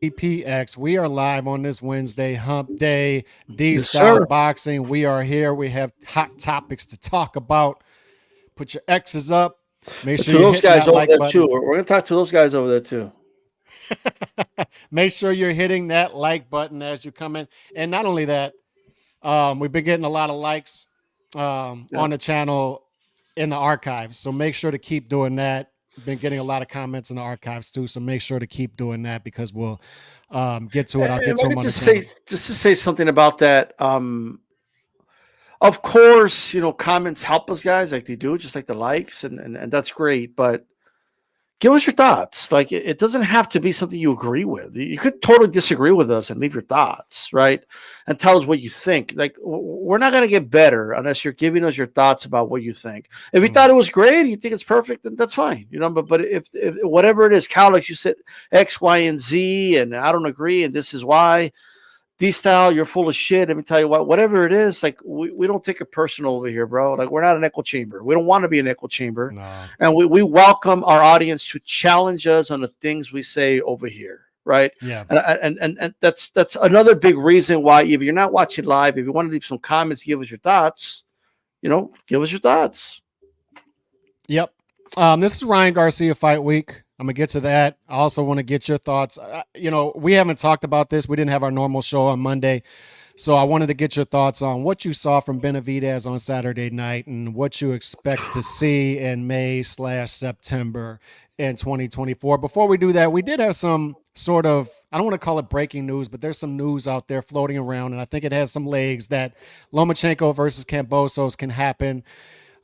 PX. We are live on this Wednesday, Hump Day, D Yes, Style sir. Boxing. We are here. We have hot topics to talk about. Put your X's up. Make sure To you're those hitting guys that over like there too. button. We're going to talk to those guys over there too. Make sure you're hitting that like button as you come in. And not only that, we've been getting a lot of likes Yeah. on the channel in the archives. So make sure to keep doing that. Been getting a lot of comments in the archives too. So make sure to keep doing that because we'll get to it. I'll And get if to I them could on the just say, channel. just to say something about that. Of course, comments help us guys like they do, just like the likes, and that's great. But give us your thoughts. Like it doesn't have to be something you agree with. You could totally disagree with us and leave your thoughts, right? And tell us what you think. Like we're not gonna get better unless you're giving us your thoughts about what you think. If you thought Mm. it was great, you think it's perfect, then that's fine. But if whatever it is, Cal, like you said, X, Y, and Z, and I don't agree, and this is why. D style, you're full of shit. Let me tell you what, whatever it is, like we don't take it personal over here, bro. Like we're not an echo chamber. We don't want to be an echo chamber. No. And we welcome our audience to challenge us on the things we say over here. Right. Yeah. And that's another big reason why if you're not watching live, if you want to leave some comments, give us your thoughts, give us your thoughts. Yep. This is Ryan Garcia Fight Week. I'm gonna get to that. I also want to get your thoughts. We haven't talked about this. We didn't have our normal show on Monday, so I wanted to get your thoughts on what you saw from Benavidez on Saturday night and what you expect to see in May/September in 2024. Before we do that, we did have some sort of, I don't want to call it breaking news, but there's some news out there floating around, and I think it has some legs that Lomachenko versus Kambosos can happen,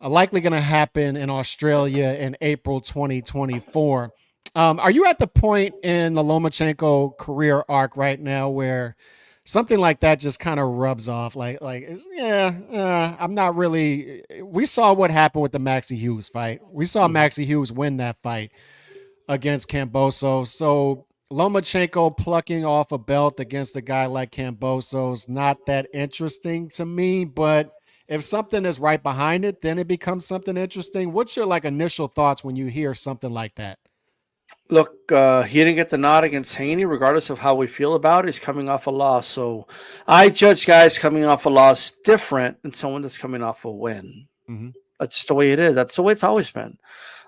likely going to happen in Australia in April 2024. Are you at the point in the Lomachenko career arc right now where something like that just kind of rubs off? I'm not really. We saw what happened with the Maxie Hughes fight. We saw Mhm. Maxie Hughes win that fight against Kambosos. So Lomachenko plucking off a belt against a guy like Kambosos, not that interesting to me. But if something is right behind it, then it becomes something interesting. What's your initial thoughts when you hear something like that? Look, he didn't get the nod against Haney, regardless of how we feel about it. He's coming off a loss. So I judge guys coming off a loss different than someone that's coming off a win. Mm-hmm. That's just the way it is. That's the way it's always been.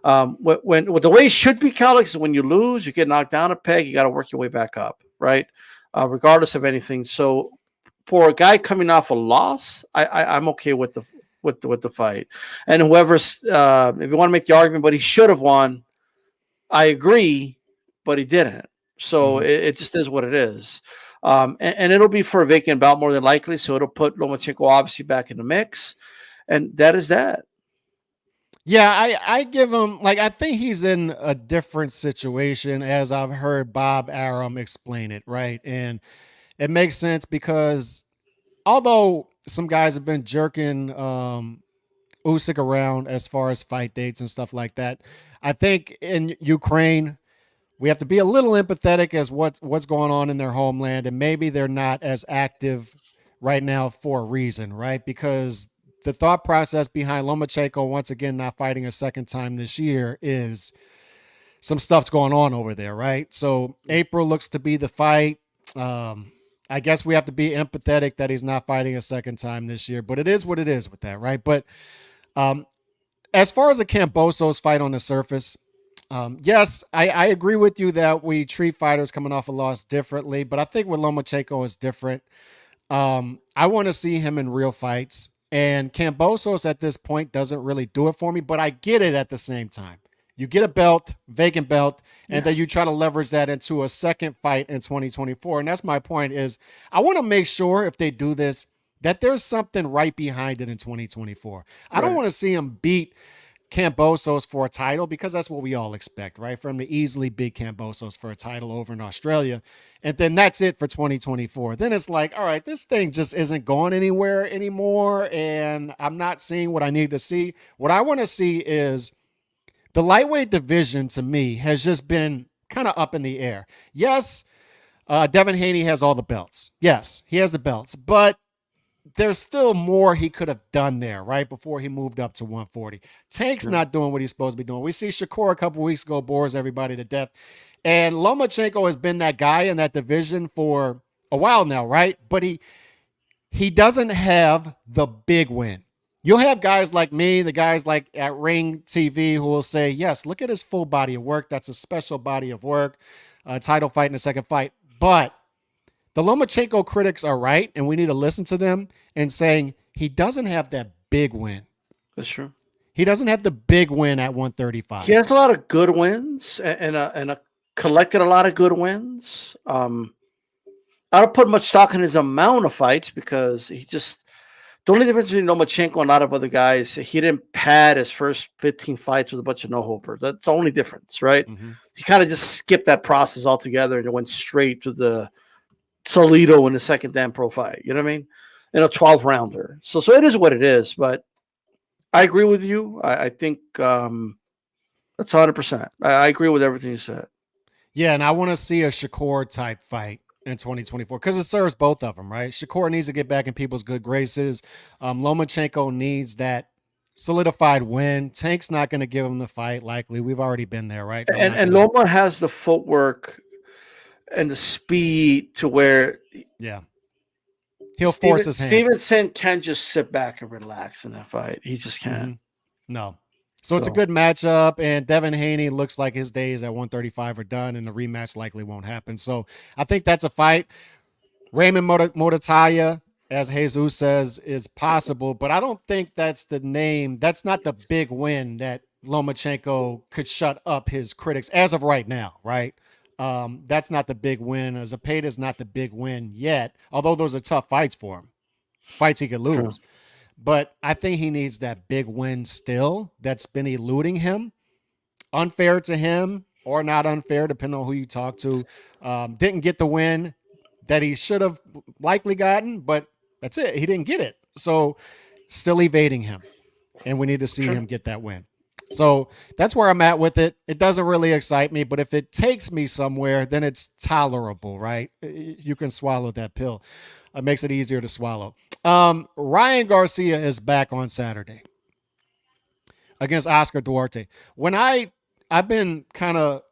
When the way it should be, Calix, is when you lose, you get knocked down a peg, you got to work your way back up, right? Regardless of anything. So for a guy coming off a loss, I'm okay with the fight. And whoever's, if you want to make the argument, but he should have won, I agree, but he didn't. So Mm-hmm. it just is what it is. And it'll be for a vacant bout more than likely. So it'll put Lomachenko obviously back in the mix. And that is that. Yeah, I give him, I think he's in a different situation as I've heard Bob Arum explain it, right? And it makes sense because although some guys have been jerking Usyk around as far as fight dates and stuff like that, I think in Ukraine we have to be a little empathetic as what's going on in their homeland, and maybe they're not as active right now for a reason, right? Because the thought process behind Lomachenko once again not fighting a second time this year is some stuff's going on over there, right? So April looks to be the fight. I guess we have to be empathetic that he's not fighting a second time this year, but it is what it is with that, right? But um, as far as the Kambosos fight on the surface, yes, I agree with you that we treat fighters coming off a loss differently, but I think with Lomachenko is different. I want to see him in real fights, and Kambosos at this point doesn't really do it for me, but I get it at the same time. You get a belt, vacant belt, and Yeah. then you try to leverage that into a second fight in 2024. And that's my point is I want to make sure if they do this that there's something right behind it in 2024. I don't Right. want to see him beat Kambosos for a title because that's what we all expect, right? For him to easily beat Kambosos for a title over in Australia. And then that's it for 2024. Then it's like, all right, this thing just isn't going anywhere anymore. And I'm not seeing what I need to see. What I want to see is the lightweight division to me has just been kind of up in the air. Yes, Devin Haney has all the belts. Yes, he has the belts, but there's still more he could have done there, right? Before he moved up to 140. Tank's Sure. not doing what he's supposed to be doing. We see Shakur a couple weeks ago bores everybody to death. And Lomachenko has been that guy in that division for a while now, right? But he doesn't have the big win. You'll have guys like me, the guys like at Ring TV, who will say, yes, look at his full body of work. That's a special body of work, title fight in the second fight. But the Lomachenko critics are right, and we need to listen to them and saying he doesn't have that big win. That's true. He doesn't have the big win at He 135. has a lot of good wins and collected a lot of good wins. I don't put much stock in his amount of fights because he just the only difference between Lomachenko and a lot of other guys, he didn't pad his first 15 fights with a bunch of no hopers. That's the only difference, right? Mm-hmm. He kind of just skipped that process altogether and went straight to the Solito in the second damn pro fight. You know what I mean? In a 12 rounder. So it is what it is. But I agree with you. I think that's 100%. I agree with everything you said. Yeah, and I want to see a Shakur type fight in 2024 because it serves both of them, right? Shakur needs to get back in people's good graces. Lomachenko needs that solidified win. Tank's not going to give him the fight, likely. We've already been there, right? I'm not And gonna. Loma has the footwork and the speed to where Yeah, he'll force his hand. Stevenson can't just sit back and relax in that fight. He just can't. Mm-hmm. No. So it's a So good matchup, and Devin Haney looks like his days at 135 are done, and the rematch likely won't happen. So I think that's a fight. Raymond Modataya, as Jesus says, is possible, but I don't think that's the name. That's not the big win that Lomachenko could shut up his critics as of right now, right? That's not the big win. Zepeda's not the big win yet, although those are tough fights for him, fights he could true. lose. But I think he needs that big win still that's been eluding him. Unfair to him or not unfair, depending on who you talk to. Didn't get the win that he should have likely gotten, but that's it. He didn't get it. So still evading him. And we need to see Sure. him get that win. So that's where I'm at with it. It doesn't really excite me, but if it takes me somewhere, then it's tolerable, right? You can swallow that pill. It makes it easier to swallow. Ryan Garcia is back on Saturday against Oscar Duarte. I've been kind of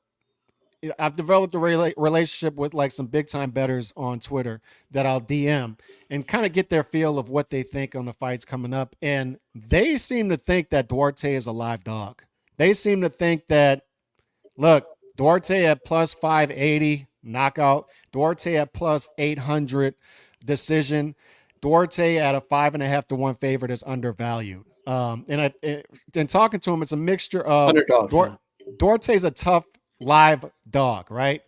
I've developed a relationship with like some big time bettors on Twitter that I'll DM and kind of get their feel of what they think on the fights coming up. And they seem to think that Duarte is a live dog. They seem to think that, look, Duarte at plus 580 knockout, Duarte at plus 800 decision, Duarte at a 5.5 to 1 favorite is undervalued. And talking to him, it's a mixture of Underdog. Yeah. Duarte's a tough live dog, right?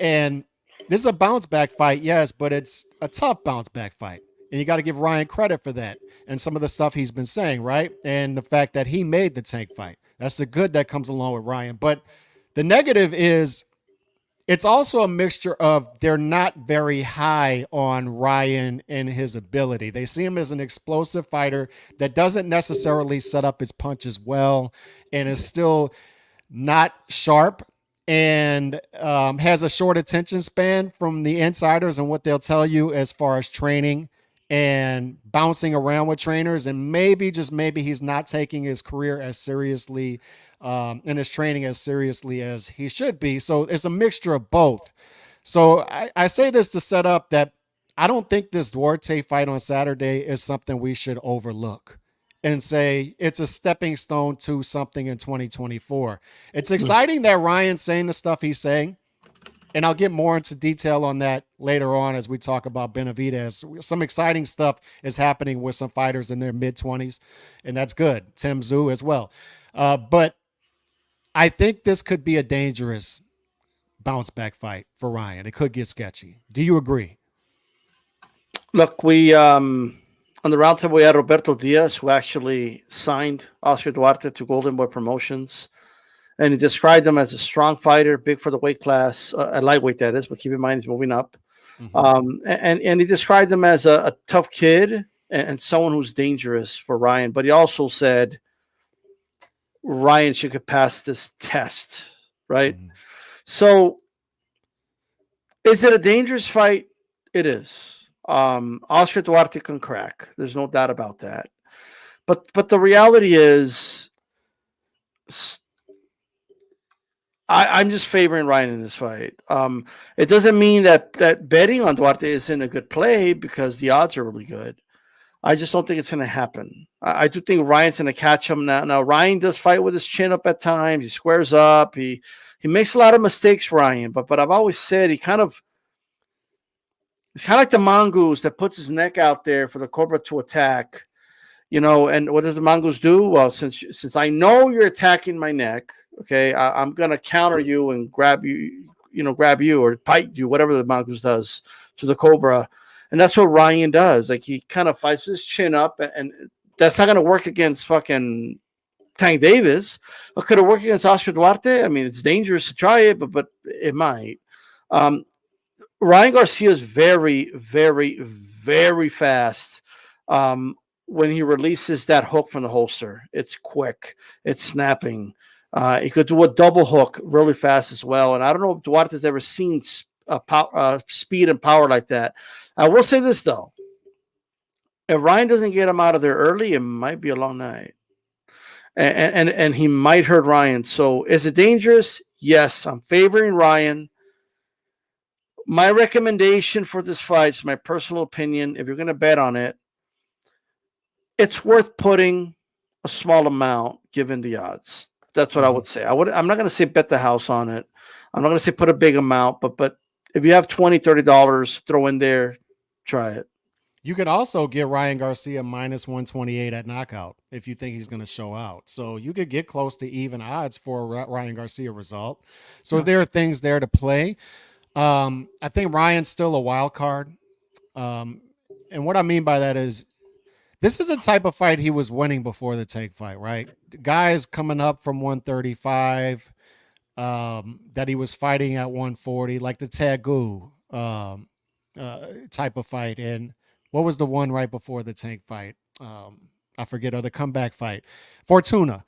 And this is a bounce back fight, yes, but it's a tough bounce back fight. And you got to give Ryan credit for that and some of the stuff he's been saying, right? And the fact that he made the Tank fight. That's the good that comes along with Ryan. But the negative is it's also a mixture of they're not very high on Ryan and his ability. They see him as an explosive fighter that doesn't necessarily set up his punches well and is still not sharp and has a short attention span from the insiders and what they'll tell you as far as training and bouncing around with trainers. And maybe, just maybe, he's not taking his career as seriously and his training as seriously as he should be. So it's a mixture of both. So I say this to set up that I don't think this Duarte fight on Saturday is something we should overlook and say it's a stepping stone to something in 2024. It's exciting that Ryan's saying the stuff he's saying, and I'll get more into detail on that later on as we talk about Benavidez. Some exciting stuff is happening with some fighters in their mid-20s, and that's good. Tim Tszyu as well. But I think this could be a dangerous bounce back fight for Ryan. It could get sketchy. Do you agree? Look, we on the roundtable we had Roberto Diaz, who actually signed Oscar Duarte to Golden Boy Promotions, and he described him as a strong fighter, big for the weight class, a lightweight that is, but keep in mind he's moving up. And he described him as a tough kid and someone who's dangerous for Ryan. But he also said Ryan should get past this test, right? So, is it a dangerous fight? It is. Oscar Duarte can crack. There's no doubt about that. But the reality is, I'm just favoring Ryan in this fight. It doesn't mean that betting on Duarte isn't a good play because the odds are really good. I just don't think it's going to happen. I do think Ryan's going to catch him now. Now Ryan does fight with his chin up at times. He squares up. He makes a lot of mistakes, Ryan. But I've always said he's kind of like the mongoose that puts his neck out there for the cobra to attack. And what does the mongoose do? Well, since I know you're attacking my neck, okay, I'm gonna counter you and grab you or bite you, whatever the mongoose does to the cobra, and that's what Ryan does. Like he kind of fights his chin up, and that's not gonna work against fucking Tank Davis. But could it work against Oscar Duarte? I mean, it's dangerous to try it, but it might. Um, Ryan Garcia is very, very, very fast. Um, when he releases that hook from the holster, it's quick, it's snapping. He could do a double hook really fast as well. And I don't know if Duarte's ever seen speed and power like that. I will say this though: if Ryan doesn't get him out of there early, it might be a long night, and he might hurt Ryan. So is it dangerous? Yes, I'm favoring Ryan. My recommendation for this fight is my personal opinion. If you're going to bet on it, it's worth putting a small amount given the odds. That's what I would say. I'm not going to say bet the house on it. I'm not going to say put a big amount, but if you have $20, $30, throw in there, try it. You could also get Ryan Garcia minus 128 at knockout if you think he's going to show out. So you could get close to even odds for a Ryan Garcia result. So there are things there to play. I think Ryan's still a wild card. And what I mean by that is this is a type of fight he was winning before the Tank fight, right? Guys coming up from 135 that he was fighting at 140, like the Tagu type of fight. And what was the one right before the Tank fight? I forget, or the comeback fight. Fortuna.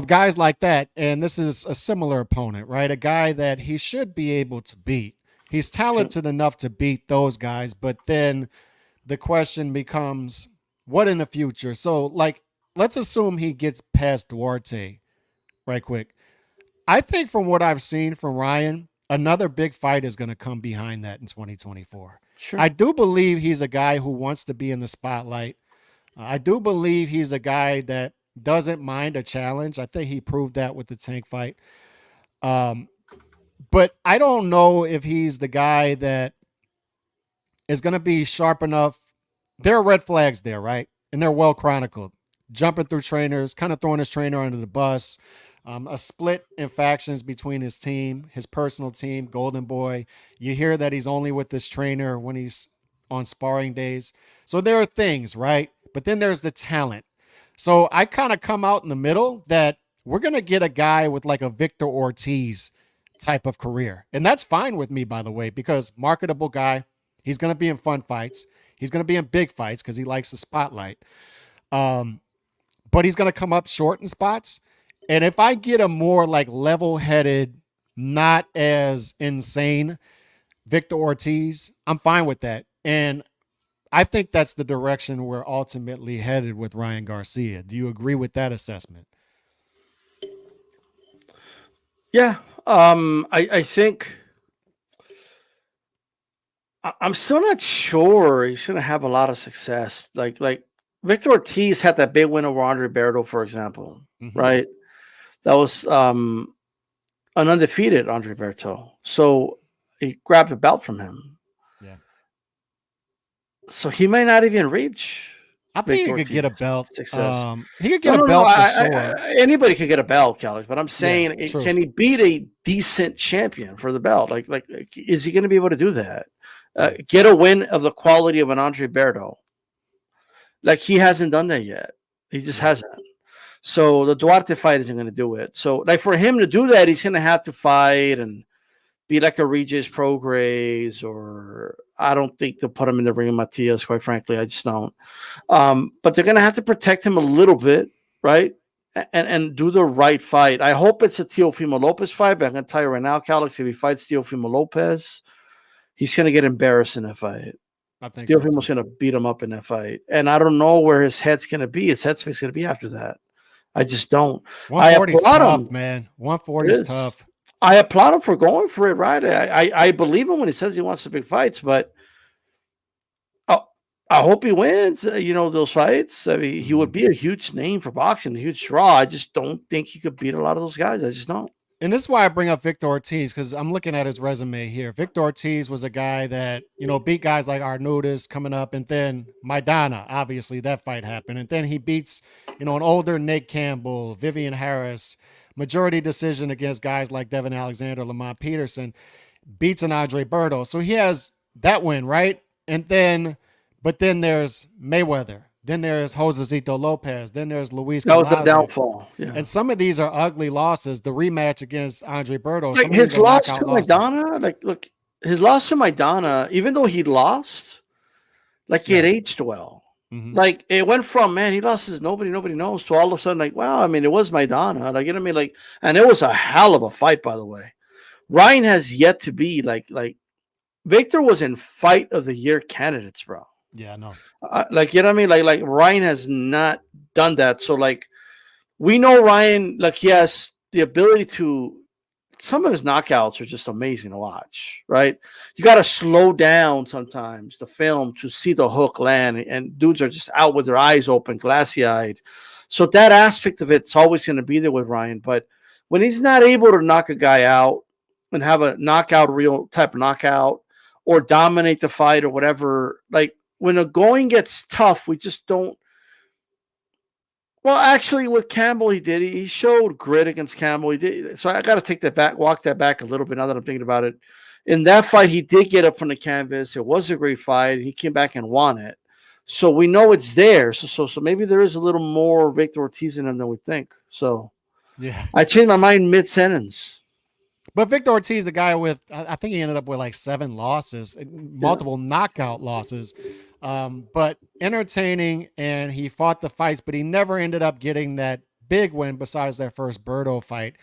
Guys like that. And this is a similar opponent, right? A guy that he should be able to beat. He's talented enough to beat those guys, but then the question becomes, what in the future? So, let's assume he gets past Duarte right quick. I think from what I've seen from Ryan, another big fight is going to come behind that in 2024. Sure. I do believe he's a guy who wants to be in the spotlight. I do believe he's a guy that doesn't mind a challenge. I think he proved that with the Tank fight. But I don't know if he's the guy that is going to be sharp enough. There are red flags there, right? And they're well chronicled. Jumping through trainers, kind of throwing his trainer under the bus. A split in factions between his team, his personal team, Golden Boy. You hear that he's only with this trainer when he's on sparring days. So there are things, right? But then there's the talent. So I kind of come out in the middle that we're going to get a guy with like a Victor Ortiz type of career. And that's fine with me, by the way, because marketable guy, he's going to be in fun fights. He's going to be in big fights because he likes the spotlight. But he's going to come up short in spots. And if I get a more like level-headed, not as insane Victor Ortiz, I'm fine with that. And I think that's the direction we're ultimately headed with Ryan Garcia. Do you agree with that assessment? Yeah. I think I'm still not sure he's going to have a lot of success. Like Victor Ortiz had that big win over Andre Berto, for example, right? That was an undefeated Andre Berto. So he grabbed the belt from him. Yeah. So he may not even reach. I think he could get a belt. Success. He could get a belt for sure. Anybody could get a belt, Calix. But I'm saying, Yeah, can he beat a decent champion for the belt? Like is he going to be able to do that? Get a win of the quality of an Andre Berto? Like he hasn't done that yet. He just hasn't. So the Duarte fight isn't going to do it. So like for him to do that, he's going to have to fight and be like a Regis Prograis, or I don't think they'll put him in the ring of Matias, quite frankly. I just don't. But they're going to have to protect him a little bit, right? And do the right fight. I hope it's a Teofimo Lopez fight, but I'm going to tell you right now, Calix, if he fights Teofimo Lopez, he's going to get embarrassed in that fight. I think Teofimo's going to beat him up in that fight. And I don't know where his head's going to be. His headspace going to be after that. I just don't. 140 is tough, man. 140 is tough. I applaud him for going for it, right? I believe him when he says he wants the big fights, but I, I hope he wins. Those fights. I mean, he would Mhm. be a huge name for boxing, a huge draw. I just don't think he could beat a lot of those guys. I just don't. And this is why I bring up Victor Ortiz, because I'm looking at his resume here. Victor Ortiz was a guy that, beat guys like Arnudis coming up, and then Maidana, obviously that fight happened. And then he beats, an older Nate Campbell, Vivian Harris, majority decision against guys like Devin Alexander, Lamont Peterson, beats an Andre Berto. So he has that win, right? But then there's Mayweather. Then there's Josecito Lopez. Then there's Luis That was the Collazo. downfall. Yeah. And some of these are ugly losses. The rematch against Andre Berto, Like some of these his are loss to knockout losses. Maidana, like look, his loss to Maidana, even though he lost, like it Yeah. aged well. Hmm. Like it went from he lost his nobody knows to all of a sudden like wow, I mean it was Maidana, like like, and it was a hell of a fight by the way. Ryan has yet to be like Victor was in fight of the year candidates, bro. Yeah, no. Like like Ryan has not done that. So like we know Ryan, like he has the ability to. Some of his knockouts are just amazing to watch, right? You got to slow down sometimes the film to see the hook land, and dudes are just out with their eyes open, glassy eyed. So that aspect of it's always going to be there with Ryan. But when he's not able to knock a guy out and have a knockout, real type of knockout, or dominate the fight or whatever, like when the going gets tough, we just don't. Well, actually, with Campbell, he did. He showed grit against Campbell. He did. So I got to take that back, walk that back a little bit now that I'm thinking about it. In that fight, he did get up from the canvas. It was a great fight. He came back and won it. So we know it's there. So maybe there is a little more Victor Ortiz in him than we think. So Yeah. I changed my mind mid sentence. But Victor Ortiz, the guy with, I think he ended up with like 7 losses, Yeah. multiple knockout losses, but entertaining. And he fought the fights, but he never ended up getting that big win besides that first Berto fight.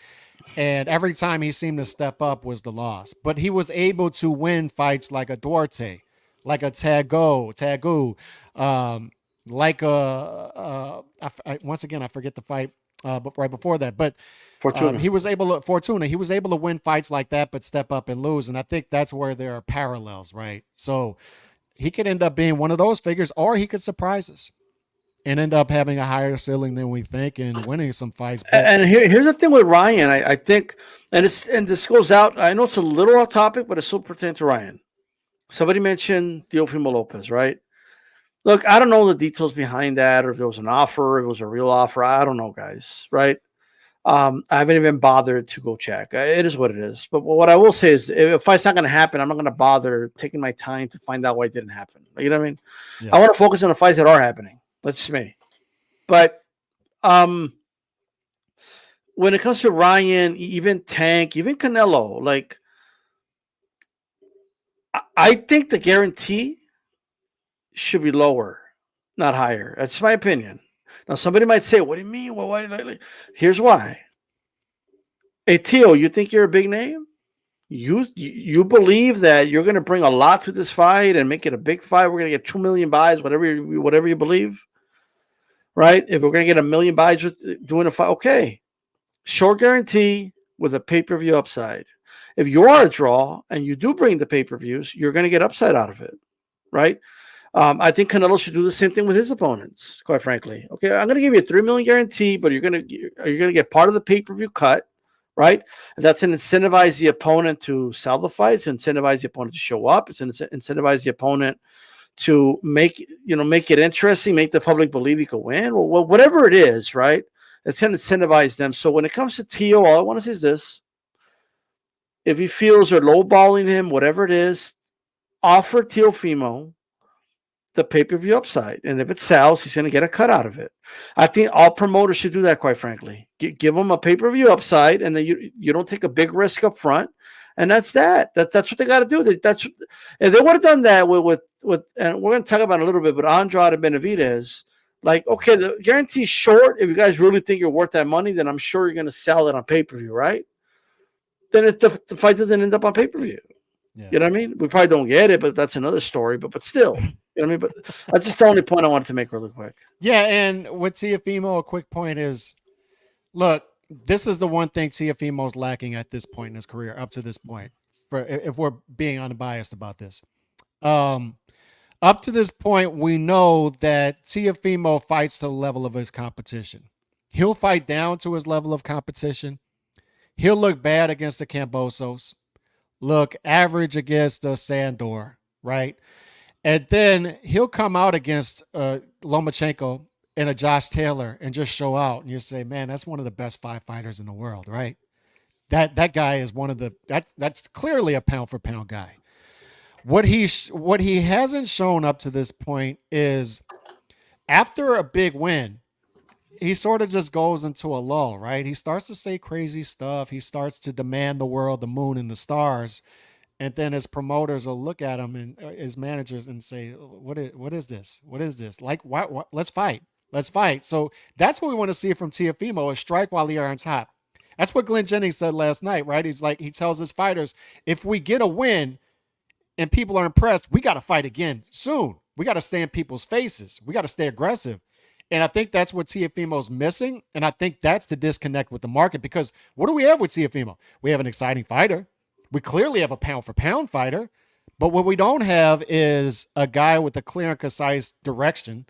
And every time he seemed to step up was the loss. But he was able to win fights like a Duarte, like a Tagu, like once again, I forget the fight but right before that. But Fortuna. he was able to Fortuna. He was able to win fights like that, but step up and lose. And I think that's where there are parallels, right? So he could end up being one of those figures, or he could surprise us and end up having a higher ceiling than we think and winning some fights. But And here's the thing with Ryan. I think, and this goes out. I know it's a little off topic, but it still pertains to Ryan. Somebody mentioned Teofimo Lopez, right? Look, I don't know the details behind that, or if there was an offer, if it was a real offer. I don't know, guys, right? I haven't even bothered to go check. It is what it is. But what I will say is, if a fight's not going to happen, I'm not going to bother taking my time to find out why it didn't happen. You know what I mean? yeah, I want to focus on the fights that are happening. That's just me. But um, when it comes to Ryan, even Tank, even Canelo, like I think the guarantee should be lower, not higher. That's my opinion. Now, somebody might say, "What do you mean? Well, why?" Here's why. Hey, Tio, you think you're a big name? You believe that you're going to bring a lot to this fight and make it a big fight? We're going to get 2 million buys, whatever you believe, right? If we're going to get 1 million buys with doing a fight, okay, short guarantee with a pay per view upside. If you are a draw and you do bring the pay per views, you're going to get upside out of it, right? I think Canelo should do the same thing with his opponents. Quite frankly, okay, I'm going to give you a 3 million guarantee, but you're gonna get part of the pay per view cut, right? And that's going to incentivize the opponent to sell the fights, incentivize the opponent to show up, it's going to incentivize the opponent to make it interesting, make the public believe he could win. Well, whatever it is, right? It's going to incentivize them. So when it comes to Tio, all I want to say is this: if he feels they're lowballing him, whatever it is, offer Teofimo the pay-per-view upside. And if it sells, he's going to get a cut out of it. I think all promoters should do that, quite frankly. Give them a pay-per-view upside, and then you don't take a big risk up front. And that's that. That's what they got to do. That's if they would have done that with and we're going to talk about it a little bit, but Andrade and Benavidez, like, okay, the guarantee's short. If you guys really think you're worth that money, then I'm sure you're going to sell it on pay-per-view, right? Then if the fight doesn't end up on pay-per-view. yeah. You know what I mean? We probably don't get it, but that's another story. But still, you know what I mean? But that's just the only point I wanted to make really quick. Yeah, and with Tiafimo, a quick point is, look, this is the one thing Tiafimo's lacking at this point in his career, up to this point. For if we're being unbiased about this, um, up to this point, we know that Tiafimo fights to the level of his competition. He'll fight down to his level of competition. He'll look bad against the Kambosos, look average against Sandor, right? And then he'll come out against Lomachenko and a Josh Taylor and just show out. And you say, man, that's one of the best five fighters in the world, right? That guy is one of the that's clearly a pound for pound guy. What he hasn't shown up to this point is after a big win, he sort of just goes into a lull, right? He starts to say crazy stuff. He starts to demand the world, the moon, and the stars. And then his promoters will look at him and his managers and say, what is this? What is this? Like, what? Let's fight. Let's fight. So that's what we want to see from Tiafimo is strike while the iron's hot. That's what Glenn Jennings said last night, right? He's like, he tells his fighters, if we get a win, and people are impressed, we got to fight again soon. We got to stay in people's faces. We got to stay aggressive. And I think that's what Tiafimo's missing. And I think that's the disconnect with the market because what do we have with Tiafimo? We have an exciting fighter. We clearly have a pound for pound fighter. But what we don't have is a guy with a clear and concise direction.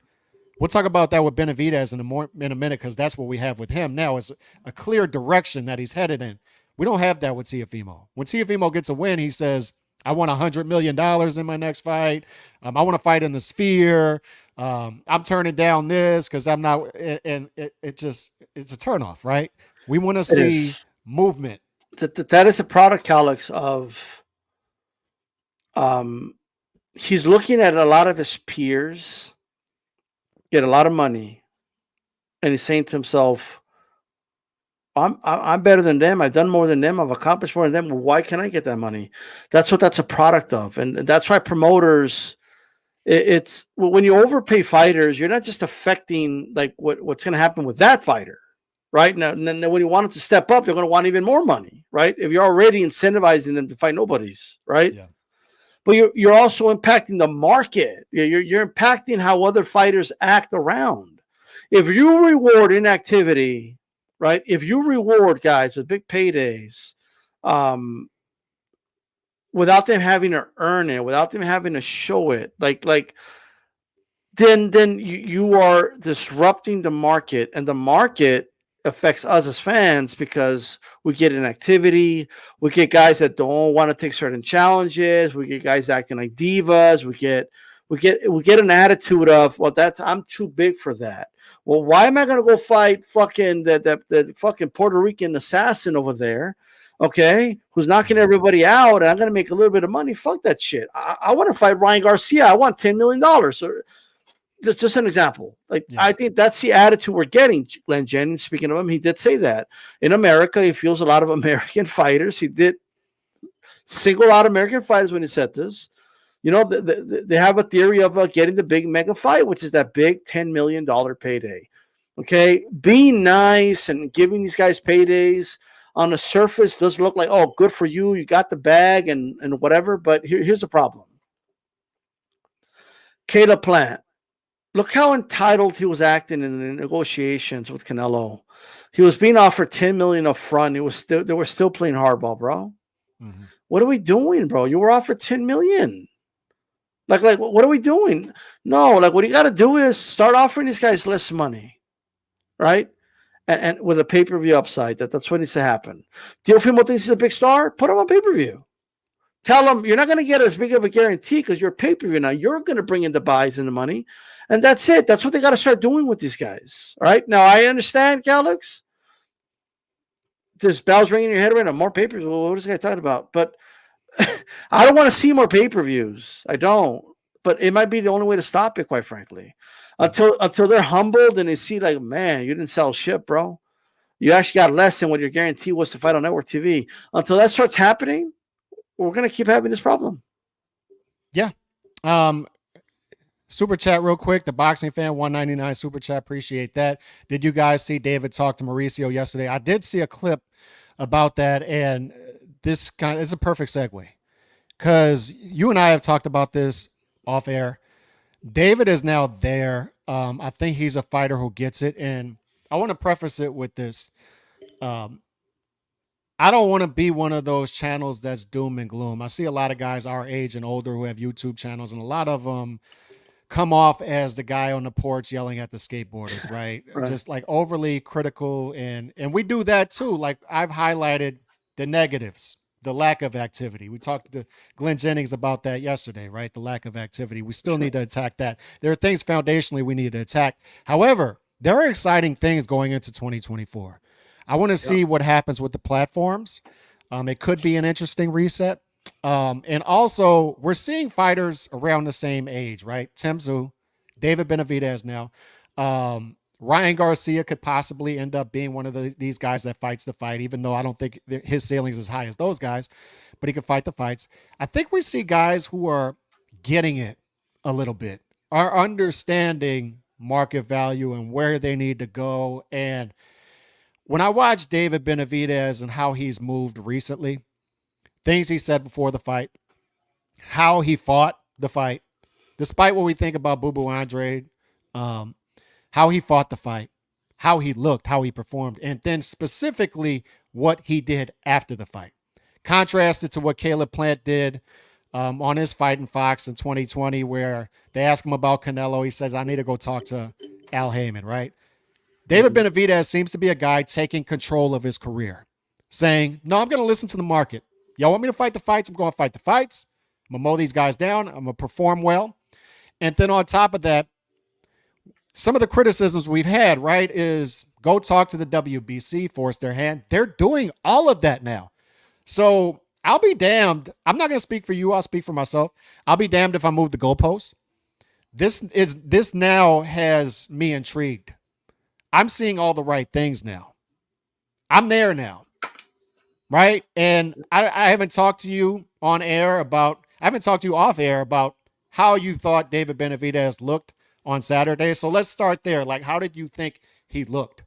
We'll talk about that with Benavidez in a minute because that's what we have with him now is a clear direction that he's headed in. We don't have that with Tiafimo. When Tiafimo gets a win, he says, I want $100 million in my next fight. I want to fight in the sphere. I'm turning down this because I'm not, and it's a turnoff, right? We want to It see is. movement. That is a product, Alex, of um, he's looking at a lot of his peers get a lot of money, and he's saying to himself, I'm better than them. I've done more than them. I've accomplished more than them. Well, why can't I get that money? That's what that's a product of, and that's why promoters. It's when you overpay fighters, you're not just affecting like what's going to happen with that fighter, right? Now, and then when you want them to step up, they're going to want even more money, right? If you're already incentivizing them to fight nobodies, right? Yeah. But you're also impacting the market. You're impacting how other fighters act around. If you reward inactivity, right? If you reward guys with big paydays, um, without them having to earn it, without them having to show it, like then you are disrupting the market, and the market affects us as fans because we get inactivity, we get guys that don't want to take certain challenges, we get guys acting like divas, we get an attitude of, well, that's I'm too big for that. Well, why am I gonna go fight fucking the fucking Puerto Rican assassin over there? Okay, who's knocking everybody out, and I'm gonna make a little bit of money. Fuck that shit. I want to fight Ryan Garcia. I want $10 million. Or just an example. Like Yeah. I think that's the attitude we're getting. Glenn Jennings, speaking of him, he did say that in America, he feels a lot of American fighters. He did single out American fighters when he said this. They have a theory of getting the big mega fight, which is that big $10 million payday. Okay, being nice and giving these guys paydays on the surface does look like, oh, good for you, you got the bag and whatever. But here's the problem. Caleb Plant, look how entitled he was acting in the negotiations with Canelo. He was being offered 10 million up front. They were still playing hardball, bro. Mm-hmm. What are we doing, bro? You were offered 10 million. Like what are we doing? No, like what you got to do is start offering these guys less money, right? And with a pay-per-view upside, that's what needs to happen. Teofimo thinks he's a big star. Put him on pay-per-view. Tell them you're not going to get as big of a guarantee because you're pay-per-view now. You're going to bring in the buys and the money, and that's it. That's what they got to start doing with these guys. All right. Now I understand, Alex. There's bells ringing in your head right now. More pay-per-views. Well, what is this guy talking about? But I don't want to see more pay-per-views. I don't. But it might be the only way to stop it, quite frankly. Until they're humbled and they see, like, man, you didn't sell shit, bro. You actually got less than what your guarantee was to fight on network TV. Until that starts happening, we're gonna keep having this problem. Yeah. Um, Super chat real quick. The boxing fan 199 super chat. Appreciate that. Did you guys see David talk to Mauricio yesterday? I did see a clip about that, and this kind of is a perfect segue because you and I have talked about this off air. David is now there. I think he's a fighter who gets it, and I want to preface it with this. Um, I don't want to be one of those channels that's doom and gloom. I see a lot of guys our age and older who have YouTube channels, and a lot of them come off as the guy on the porch yelling at the skateboarders, right? Right. Just like overly critical, and we do that too. Like I've highlighted the negatives, the lack of activity. We talked to Glenn Jennings about that yesterday, right? The lack of activity. We still Sure. need to attack that. There are things foundationally we need to attack. However, there are exciting things going into 2024. I want to Yeah. see what happens with the platforms. It could be an interesting reset. And also, we're seeing fighters around the same age, right? Tim Tszyu, David Benavidez now. Ryan Garcia could possibly end up being one of these guys that fights the fight, even though I don't think his ceiling's as high as those guys, but he could fight the fights. I think we see guys who are getting it a little bit, are understanding market value and where they need to go. And when I watch David Benavidez and how he's moved recently, things he said before the fight, how he fought the fight, despite what we think about Boo Boo Andre, um, how he fought the fight, how he looked, how he performed, and then specifically what he did after the fight. Contrasted to what Caleb Plant did on his fight in Fox in 2020, where they asked him about Canelo. He says, I need to go talk to Al Heyman, right? David Mhm. Benavidez seems to be a guy taking control of his career, saying, no, I'm going to listen to the market. Y'all want me to fight the fights? I'm going to fight the fights. I'm going to mow these guys down. I'm going to perform well. And then on top of that, some of the criticisms we've had, right, is go talk to the WBC, force their hand. They're doing all of that now. So I'll be damned. I'm not going to speak for you. I'll speak for myself. I'll be damned if I move the goalposts. This now has me intrigued. I'm seeing all the right things now. I'm there now, right? And I haven't talked to you on air about, I haven't talked to you off air about how you thought David Benavidez looked on Saturday. So let's start there. Like, how did you think he looked?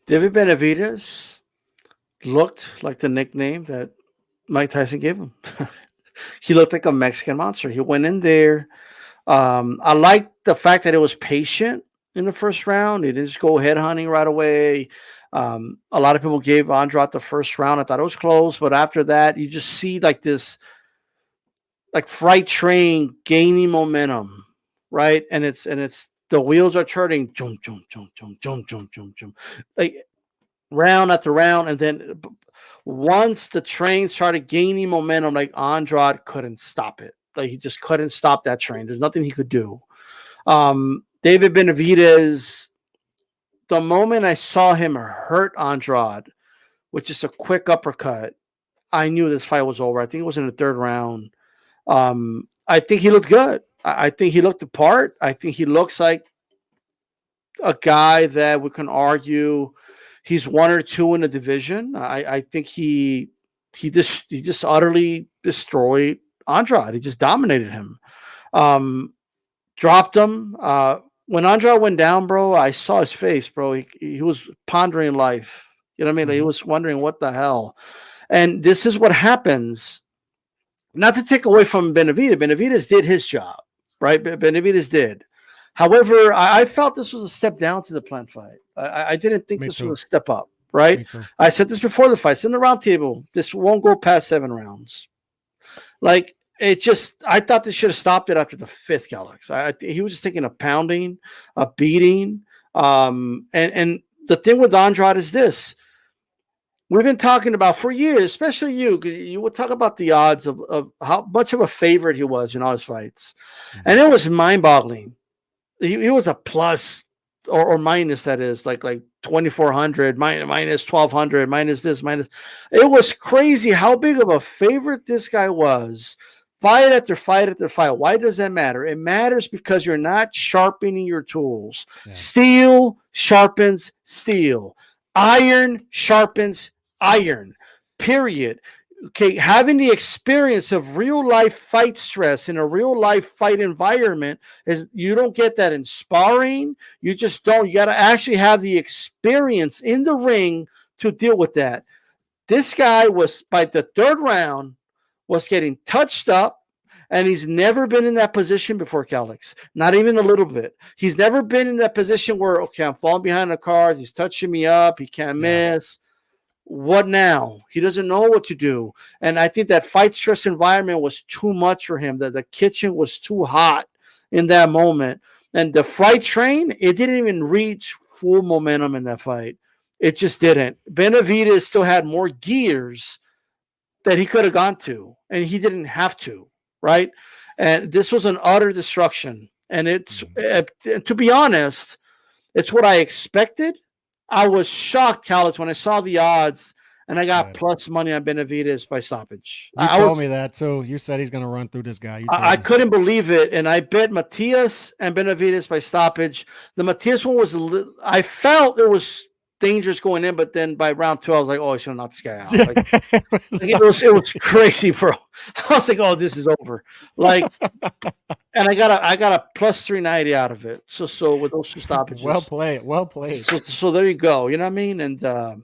David Benavidez looked like the nickname that Mike Tyson gave him. He looked like a Mexican monster. He went in there. I liked the fact that it was patient in the first round. He didn't just go head hunting right away. A lot of people gave Andrade the first round. I thought it was close, but after that, you just see like this, like freight train gaining momentum, right? And it's the wheels are turning, jump, jump, jump, jump, jump, jump, jump, jump, like round after round, and then once the train started gaining momentum, like Andrade couldn't stop it. Like he just couldn't stop that train. There's nothing he could do. David Benavidez, the moment I saw him hurt Andrade with just a quick uppercut, I knew this fight was over. I think it was in the third round. I think he looked good. I think he looked the part. I think he looks like a guy that we can argue he's one or two in the division. I think he just utterly destroyed Andrade. He just dominated him. Um, Dropped him. When Andrade went down, bro, I saw his face, bro. He was pondering life. You know what I mean? Like, he Mm-hmm. was wondering what the hell. And this is what happens. Not to take away from Benavidez. Benavidez did his job, right? Benavidez did. However, I felt this was a step down to the plant fight. I didn't think Me this was too. a step up, right? Me too. I said this before the fight. It's in the round table. This won't go past 7 rounds. Like, it just, I thought they should have stopped it after the fifth, Alex. He was just taking a pounding, a beating. And the thing with Andrade is this. We've been talking about for years, especially you. You would talk about the odds of how much of a favorite he was in all his fights. Mm-hmm. And it was mind boggling. He was a plus or minus, that is, like 2,400, minus 1,200, minus this, minus. It was crazy how big of a favorite this guy was. Fight after fight after fight. Why does that matter? It matters because you're not sharpening your tools. Yeah. Steel sharpens steel. Iron sharpens iron. Period. Okay, having the experience of real life fight stress in a real life fight environment is, you don't get that in sparring. You just don't. You got to actually have the experience in the ring to deal with that. This guy was, by the third round, was getting touched up, And he's never been in that position before, Calix. Not even a little bit. He's never been in that position where, okay, I'm falling behind the cards. He's touching me up. He can't Yeah. miss. What now? He doesn't know what to do. And I think that fight stress environment was too much for him, that the kitchen was too hot in that moment. And the fight train, it didn't even reach full momentum in that fight. It just didn't. Benavidez still had more gears that he could have gone to, and he didn't have to, right? And this was an utter destruction. And it's, to be honest, it's what I expected. I was shocked, Callis, when I saw the odds and I got Right. plus money on Benavidez by stoppage. You told me that too. You said he's going to run through this guy. You told I me. couldn't believe it, and I bet Matias and Benavidez by stoppage. The Matias one was, I felt it was dangerous going in, but then by round 2, I was like, oh, I should have knocked this guy out. It was crazy, bro. I was like, oh, this is over. Like, and I got a plus 390 out of it. So with those 2 stoppages. Well played. So there you go. You know what I mean? And there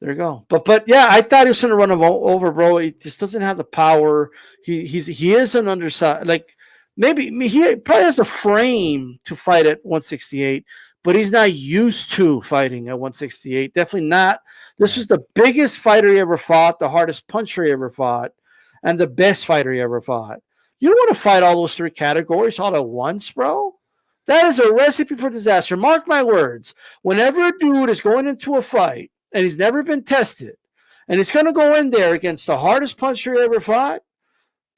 you go. But yeah, I thought he was gonna run him over, bro. He just doesn't have the power. He is an underside. Like, maybe he probably has a frame to fight at 168, but he's not used to fighting at 168. Definitely not. This was the biggest fighter he ever fought, the hardest puncher he ever fought, and the best fighter he ever fought. You don't want to fight all those 3 categories all at once, bro. That is a recipe for disaster. Mark my words. Whenever a dude is going into a fight and he's never been tested, and he's going to go in there against the hardest puncher he ever fought,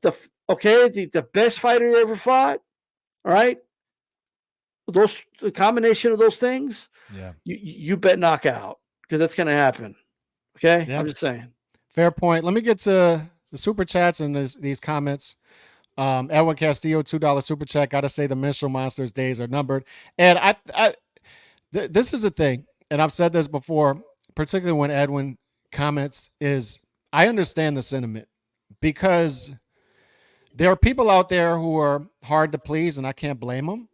the best fighter he ever fought, all right? The combination of those things, you bet knockout, because that's going to happen. Okay? I'm just saying. Fair point. Let me get to the super chats and these comments. Edwin Castillo, $2 super chat. Got to say the Minstrel Monsters days are numbered. And this is the thing, and I've said this before, particularly when Edwin comments, is I understand the sentiment, because there are people out there who are hard to please, and I can't blame them.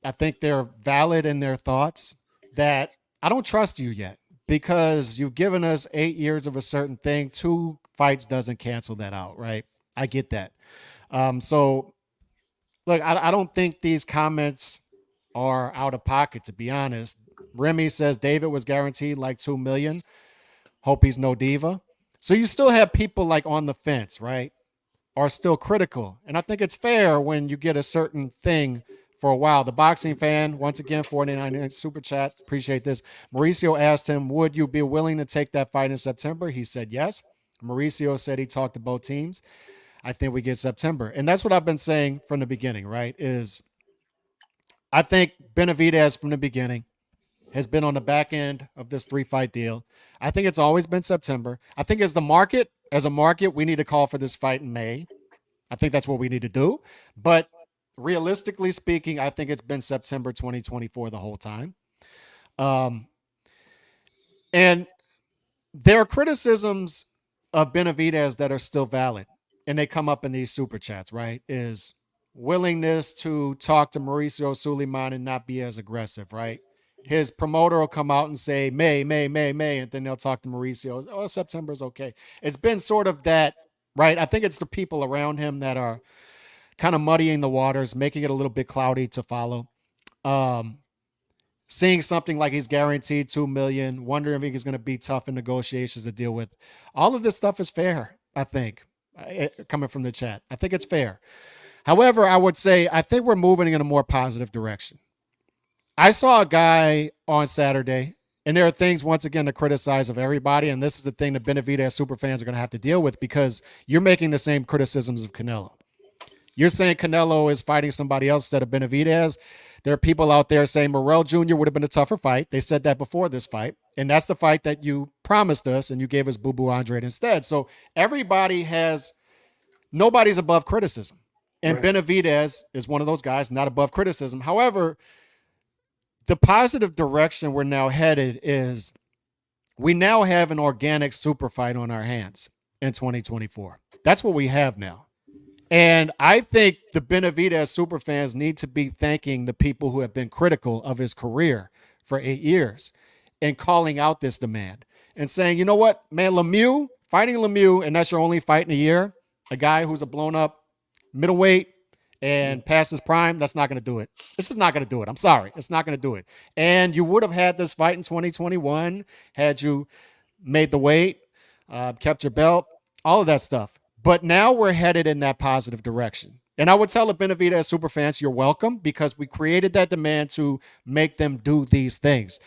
I think they're valid in their thoughts, that I don't trust you yet because you've given us 8 years of a certain thing. 2 fights doesn't cancel that out, right? I get that. So, look, I don't think these comments are out of pocket, to be honest. Remy says David was guaranteed like 2 million. Hope he's no diva. So you still have people like on the fence, right? Are still critical. And I think it's fair when you get a certain thing for a while. The boxing fan, once again, 49 super chat. Appreciate this. Mauricio asked him, would you be willing to take that fight in September? He said yes. Mauricio said he talked to both teams. I think we get September. And that's what I've been saying from the beginning, right? Is I think Benavidez from the beginning has been on the back end of this 3-fight deal. I think it's always been September. I think as a market, we need to call for this fight in May. I think that's what we need to do. But realistically speaking, I think it's been September 2024 the whole time. And there are criticisms of Benavidez that are still valid, and they come up in these super chats, right? Is willingness to talk to Mauricio Suleiman and not be as aggressive, right? His promoter will come out and say May, and then they'll talk to Mauricio. Oh, September's okay. It's been sort of that, right? I think it's the people around him that are kind of muddying the waters, making it a little bit cloudy to follow. Seeing something like he's guaranteed 2 million, wondering if he's going to be tough in negotiations to deal with. All of this stuff is fair, I think, coming from the chat. I think it's fair. However, I would say I think we're moving in a more positive direction. I saw a guy on Saturday, and there are things, once again, to criticize of everybody, and this is the thing that Benavidez super fans are going to have to deal with, because you're making the same criticisms of Canelo. You're saying Canelo is fighting somebody else instead of Benavidez. There are people out there saying Morrell Jr. would have been a tougher fight. They said that before this fight, and that's the fight that you promised us, and you gave us Boo Boo Andrade instead. So nobody's above criticism. And right. Benavidez is one of those guys not above criticism. However, the positive direction we're now headed is we now have an organic super fight on our hands in 2024. That's what we have now. And I think the Benavidez super fans need to be thanking the people who have been critical of his career for 8 years and calling out this demand and saying, you know what, man, fighting Lemieux, and that's your only fight in a year, a guy who's a blown up middleweight and past his prime, that's not going to do it. This is not going to do it. I'm sorry. It's not going to do it. And you would have had this fight in 2021 had you made the weight, kept your belt, all of that stuff. But now we're headed in that positive direction. And I would tell the Benavidez super fans, you're welcome because we created that demand to make them do these things.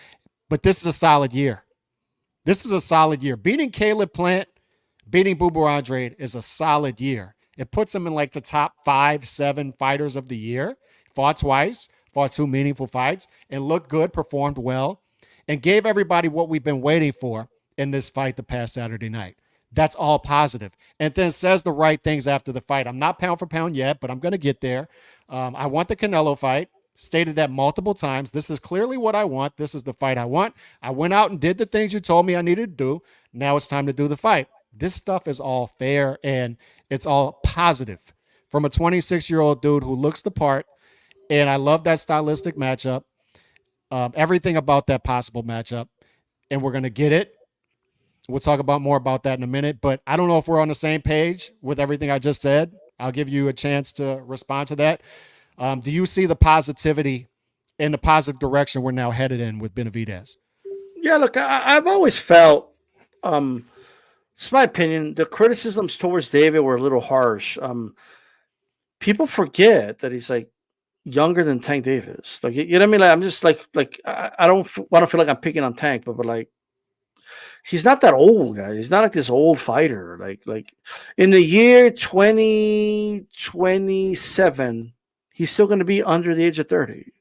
But this is a solid year. This is a solid year. Beating Caleb Plant, beating Bubu Andrade is a solid year. It puts him in like the top 5, 7 fighters of the year. Fought twice, fought 2 meaningful fights, and looked good, performed well, and gave everybody what we've been waiting for in this fight the past Saturday night. That's all positive. And then says the right things after the fight. I'm not pound for pound yet, but I'm going to get there. I want the Canelo fight. Stated that multiple times. This is clearly what I want. This is the fight I want. I went out and did the things you told me I needed to do. Now it's time to do the fight. This stuff is all fair and it's all positive from a 26-year-old dude who looks the part. And I love that stylistic matchup. Everything about that possible matchup. And we're going to get it. We'll talk about more about that in a minute. But I don't know if we're on the same page with everything I just said. I'll give you a chance to respond to that. Do you see the positivity in the positive direction we're now headed in with Benavidez? Yeah, look, I've always felt, it's my opinion, the criticisms towards David were a little harsh. People forget that he's like younger than Tank Davis. Like, you know what I mean? Like, I'm just like I don't want to feel like I'm picking on Tank, but like, he's not that old, guy. He's not like this old fighter. Like in the year 2027. He's still going to be under the age of 30.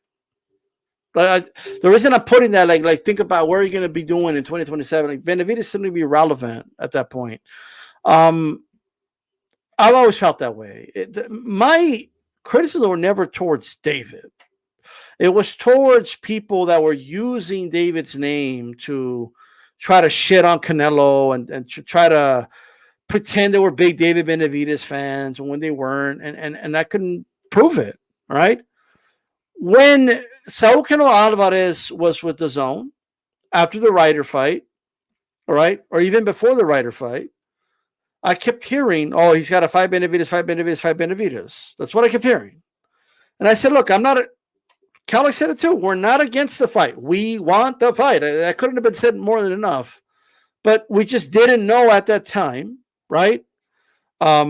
Like, the reason I'm putting that, like think about where you're going to be doing in 2027. Like Benavidez is going to be relevant at that point. I've always felt that way. My criticism were never towards David. It was towards people that were using David's name to try to shit on Canelo and try to pretend they were big David Benavidez fans when they weren't, and I couldn't prove it. All right. When Saul Canelo Alvarez was with the Zone after the Ryder fight, all right, or even before the Ryder fight, I kept hearing, oh, he's got to fight Benavidez, fight Benavidez, fight Benavidez. That's what I kept hearing. And I said, look, I'm not Calix said it too. We're not against the fight. We want the fight. That couldn't have been said more than enough. But we just didn't know at that time, right? At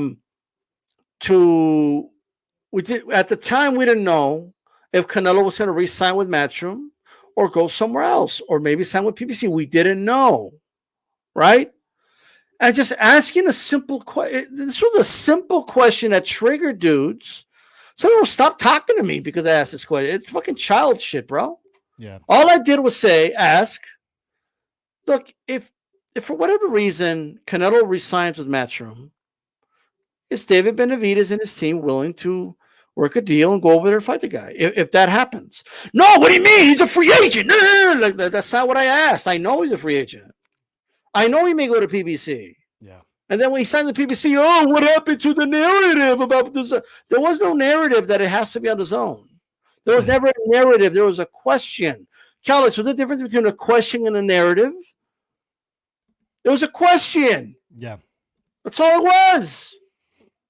the time, we didn't know if Canelo was going to re-sign with Matchroom or go somewhere else, or maybe sign with PBC. We didn't know, right? And just asking a simple question. This was a simple question that triggered dudes. Someone will stop talking to me because I asked this question. It's fucking child shit, bro. Yeah. All I did was ask, look, if for whatever reason Canelo resigns with Matchroom, is David Benavidez and his team willing to work a deal and go over there and fight the guy? If that happens. No, what do you mean? He's a free agent. No. That's not what I asked. I know he's a free agent. I know he may go to PBC. Yeah. And then when he signed the PBC, oh, what happened to the narrative about this? There was no narrative that it has to be on the Zone. There was never a narrative. There was a question. Callis, what's the difference between a question and a narrative? There was a question. Yeah. That's all it was.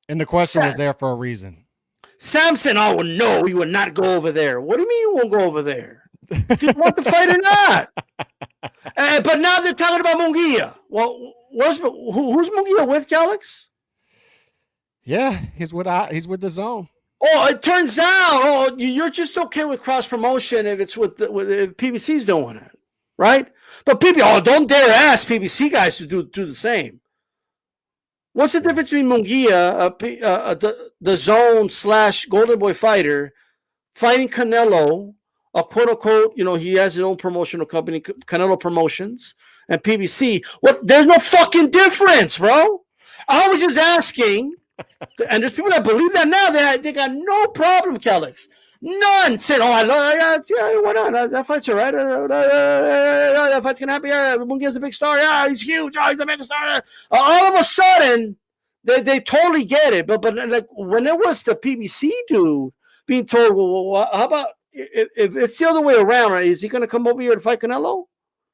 And the question was there for a reason. Samson, oh, no, he would not go over there. What do you mean you won't go over there? Do you want the fight or not? But now they're talking about Munguia. Well, who's Munguia with, Calix? Yeah, he's with the Zone. Oh, it turns out, you're just okay with cross promotion if it's with if PBC's doing it, right? But don't dare ask PBC guys to do the same. What's the difference between Munguia, the Zone / Golden Boy fighter, fighting Canelo, a quote unquote, he has his own promotional company, Canelo Promotions, and PBC? What? There's no fucking difference, bro. I was just asking, and there's people that believe that now. They got no problem, Calix. None said, "Oh, yeah, why not? That fight's all right. That fight's gonna happen. Yeah, Munguia's a big star. Yeah, he's huge. Oh, he's a mega star." All of a sudden, they totally get it. But like when it was the PBC dude being told, well, how about if it's the other way around? Right? Is he gonna come over here to fight Canelo?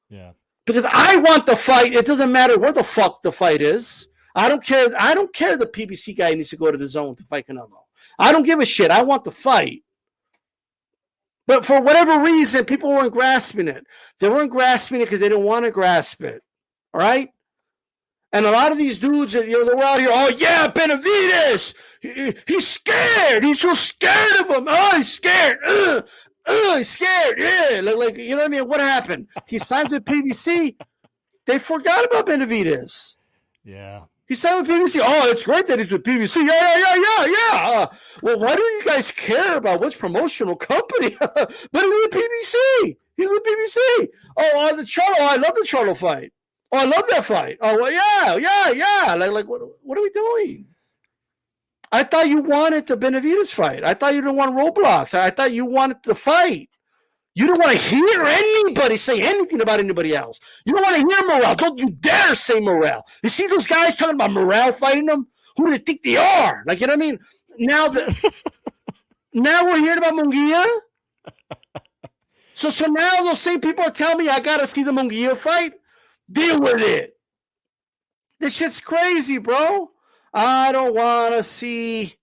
Yeah. Because I want the fight. It doesn't matter where the fuck the fight is. I don't care. The PBC guy needs to go to the Zone to fight Canelo. I don't give a shit. I want the fight. But for whatever reason, people weren't grasping it. They weren't grasping it because they didn't want to grasp it. All right? And a lot of these dudes, they were out here, oh, yeah, Benavidez. He's scared. He's so scared of him. Oh, he's scared. He's scared. Yeah. Like, you know what I mean? What happened? He signs with PBC. They forgot about Benavidez. Yeah. He signed with PBC. Oh, it's great that he's with PBC. Yeah. Well, why do you guys care about which promotional company? But he's with PBC. He's with PBC. Oh, the Charlo. I love the Charlo fight. Oh, I love that fight. Oh, well, yeah. Like, what are we doing? I thought you wanted the Benavidez fight. I thought you didn't want roadblocks. I thought you wanted the fight. You don't want to hear anybody say anything about anybody else. You don't want to hear Morale. Don't you dare say Morale. You see those guys talking about Morale fighting them? Who do they think they are? Like, you know what I mean? Now we're hearing about Munguia. So now those same people are telling me I got to see the Munguia fight. Deal with it. This shit's crazy, bro. I don't want to see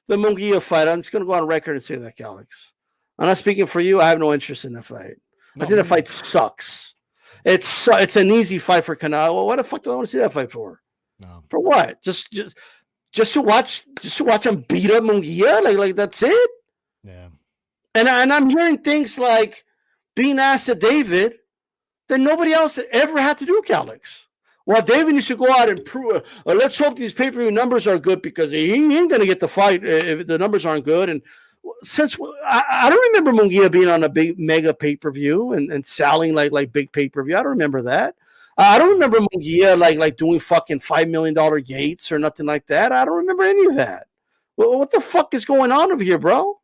the Munguia fight. I'm just going to go on record and say that, Alex. I'm not speaking for you. I have no interest in that fight. I think the fight sucks. It's an easy fight for Canelo. Well, what the fuck do I want to see that fight for? No. For what? Just to watch him beat up Munguia? Like that's it? Yeah. And I'm hearing things like being asked to David that nobody else ever had to do, Alex. Well, David needs to go out and prove. Let's hope these pay-per-view numbers are good because he ain't going to get the fight if the numbers aren't good. And since I don't remember Munguia being on a big mega pay-per-view and selling like big pay-per-view. I don't remember that. I don't remember Munguia like doing fucking $5 million gates or nothing like that. I don't remember any of that. Well, what the fuck is going on over here, bro?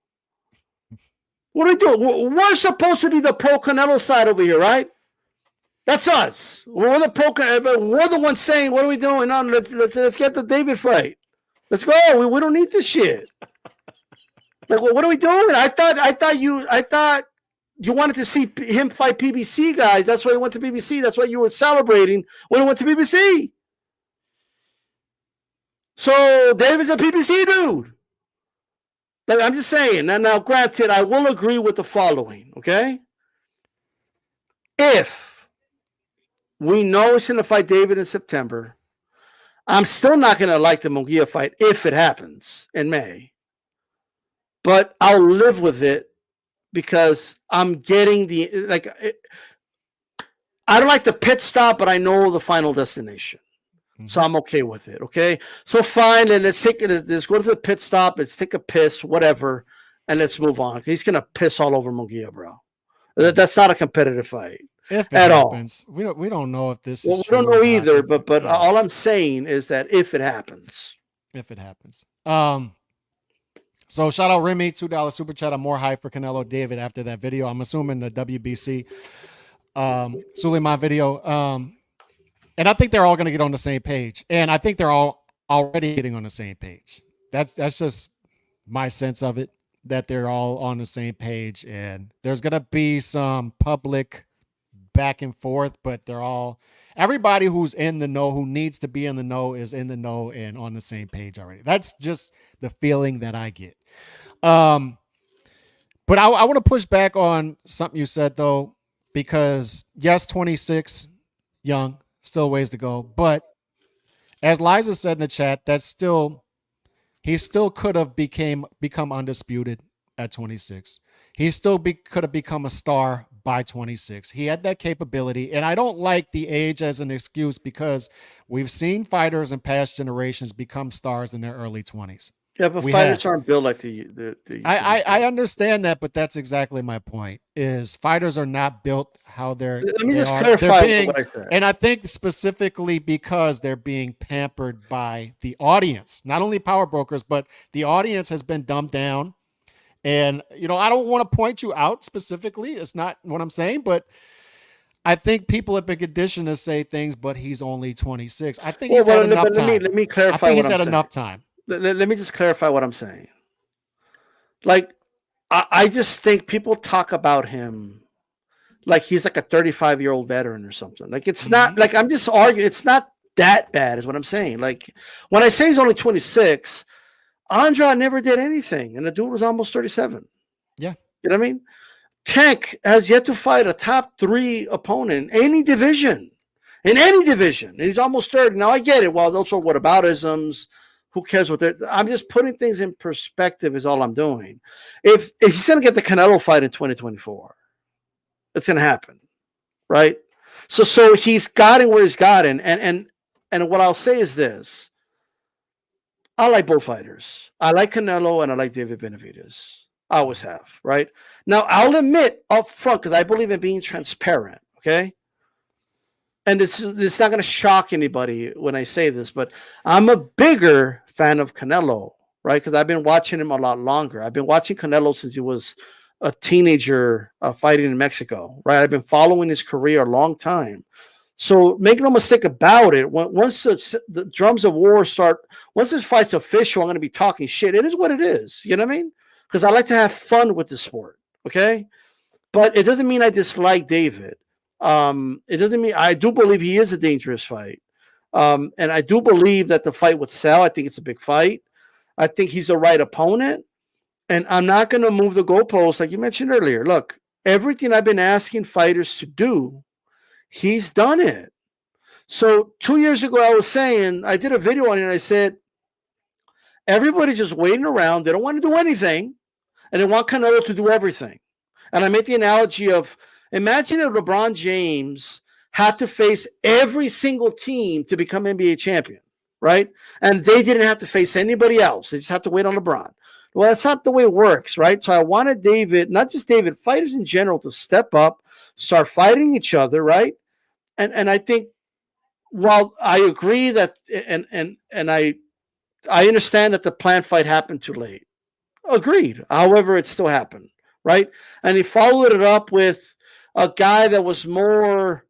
What are we doing? We're supposed to be the pro Canelo side over here, right? That's us. We're the pro. We're the ones saying, "What are we doing? No, let's get the David fight. Let's go. We don't need this shit." Like, well, what are we doing? I thought you wanted to see him fight PBC guys. That's why he went to PBC. That's why you were celebrating when he went to PBC. So David's a PBC dude. Like, I'm just saying. Now, granted, I will agree with the following. Okay, if we know he's going to fight David in September, I'm still not going to like the Munguia fight if it happens in May. But I'll live with it because I'm getting I don't like the pit stop, but I know the final destination. Mm-hmm. So I'm okay with it. Okay. So fine. Let's go to the pit stop. Let's take a piss, whatever. And let's move on. He's going to piss all over Munguia, bro. That's not a competitive fight if it at happens. All. We don't know if this is true. We don't know either, but all I'm saying is that if it happens. If it happens. So shout out Remy, $2 super chat. I'm more hype for Canelo David after that video. I'm assuming the WBC Suleiman video. And I think they're all going to get on the same page. And I think they're all already getting on the same page. That's just my sense of it, that they're all on the same page. And there's going to be some public back and forth, but everybody who's in the know, who needs to be in the know, is in the know and on the same page already. That's just the feeling that I get. But I want to push back on something you said, though, because yes, 26, young, still ways to go. But as Liza said in the chat, he still could have become undisputed at 26. He still could have become a star by 26. He had that capability. And I don't like the age as an excuse because we've seen fighters in past generations become stars in their early 20s. Yeah, but fighters aren't built like the I understand that, but that's exactly my point. Is fighters are not built how they're. Let me just clarify what I said. And I think specifically because they're being pampered by the audience, not only power brokers, but the audience has been dumbed down. And I don't want to point you out specifically. It's not what I'm saying, but I think people have been conditioned to say things. But he's only 26. I think he's had enough time. Let me clarify. I think he's had enough time. Let me just clarify what I'm saying. Like, I just think people talk about him like he's like a 35-year-old veteran or something. Like, it's not like I'm just arguing. It's not that bad is what I'm saying. Like, when I say he's only 26, Andrade never did anything, and the dude was almost 37. Yeah. You know what I mean? Tank has yet to fight a top 3 opponent in any division. In any division. And he's almost 30. Now, I get it. Well, those are whataboutisms. Who cares what they're. I'm just putting things in perspective, is all I'm doing. If he's going to get the Canelo fight in 2024, it's going to happen. Right? So he's gotten where he's gotten. And what I'll say is this. I like both fighters. I like Canelo and I like David Benavidez. I always have, right? Now, I'll admit up front, because I believe in being transparent, okay? And it's not going to shock anybody when I say this, but I'm a bigger fan of Canelo, right? Because I've been watching him a lot longer. I've been watching Canelo since he was a teenager fighting in Mexico, right? I've been following his career a long time. So make no mistake about it. Once the drums of war start, once this fight's official, I'm going to be talking shit. It is what it is. You know what I mean? Because I like to have fun with the sport. Okay. But it doesn't mean I dislike David. It doesn't mean I do believe he is a dangerous fight. And I do believe that the fight would sell. I think it's a big fight. I think he's the right opponent. And I'm not going to move the goalposts like you mentioned earlier. Look, everything I've been asking fighters to do, he's done it. So 2 years ago, I was saying, I did a video on it and I said, everybody's just waiting around. They don't want to do anything. And they want Canelo to do everything. And I made the analogy of, imagine if LeBron James had to face every single team to become NBA champion, right? And they didn't have to face anybody else. They just have to wait on LeBron. Well, that's not the way it works, right? So I wanted David, not just David, fighters in general, to step up, start fighting each other, right? And I think, while I agree that, and I understand that the planned fight happened too late. Agreed. However, it still happened, right? And he followed it up with a guy that was more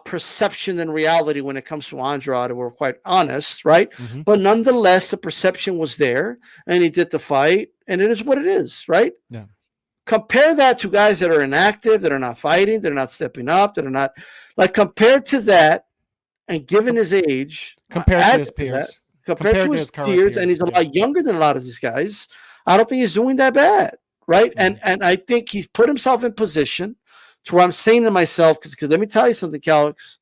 perception than reality when it comes to Andrade. We're quite honest, right? Mm-hmm. But nonetheless, the perception was there, and he did the fight, and it is what it is, right? Yeah. Compare that to guys that are inactive, that are not fighting, that are not stepping up, that are not, like, compared to that, and given his age, Compared to his peers. compared to his current peers, and he's a lot younger than a lot of these guys, I don't think he's doing that bad, right? Mm-hmm. And I think he's put himself in position to where I'm saying to myself, because let me tell you something, Calix,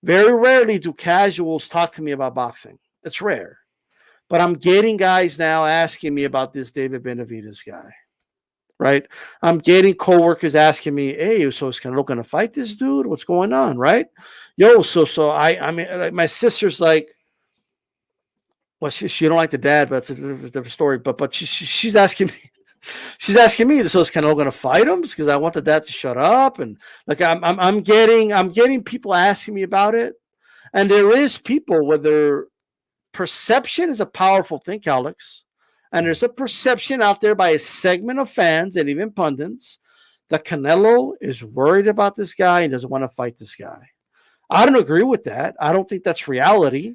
very rarely do casuals talk to me about boxing. It's rare. But I'm getting guys now asking me about this David Benavidez guy, right? I'm getting coworkers asking me, hey, so is Canelo going to fight this dude? What's going on, right? Yo, so I mean, like, my sister's like, well, she don't like the dad, but it's a different story. But she's asking me, so is Canelo going to fight him? Because I want the dad to shut up, and like I'm getting people asking me about it, and there is people whether perception is a powerful thing, Alex, and there's a perception out there by a segment of fans and even pundits that Canelo is worried about this guy and doesn't want to fight this guy. I don't agree with that. I don't think that's reality.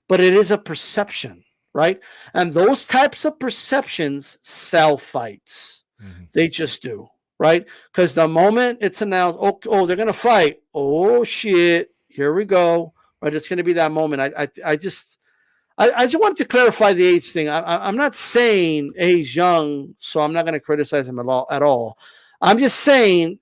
But it is a perception, right? And those types of perceptions sell fights. Mm-hmm. They just do, right? Because the moment it's announced, oh, they're going to fight. Oh, shit. Here we go. Right? It's going to be that moment. I just wanted to clarify the age thing. I'm not saying he's young, so I'm not going to criticize him at all. I'm just saying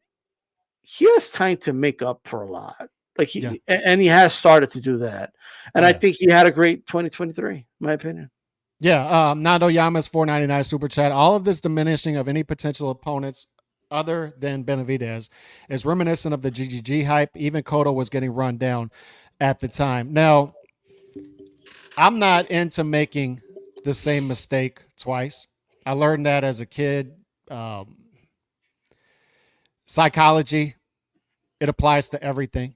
he has time to make up for a lot. Like and he has started to do that. And I think he had a great 2023, in my opinion. Yeah. Nando Yamas, $4.99 super chat. All of this diminishing of any potential opponents other than Benavidez is reminiscent of the GGG hype. Even Cotto was getting run down at the time. Now, I'm not into making the same mistake twice. I learned that as a kid. Psychology, it applies to everything.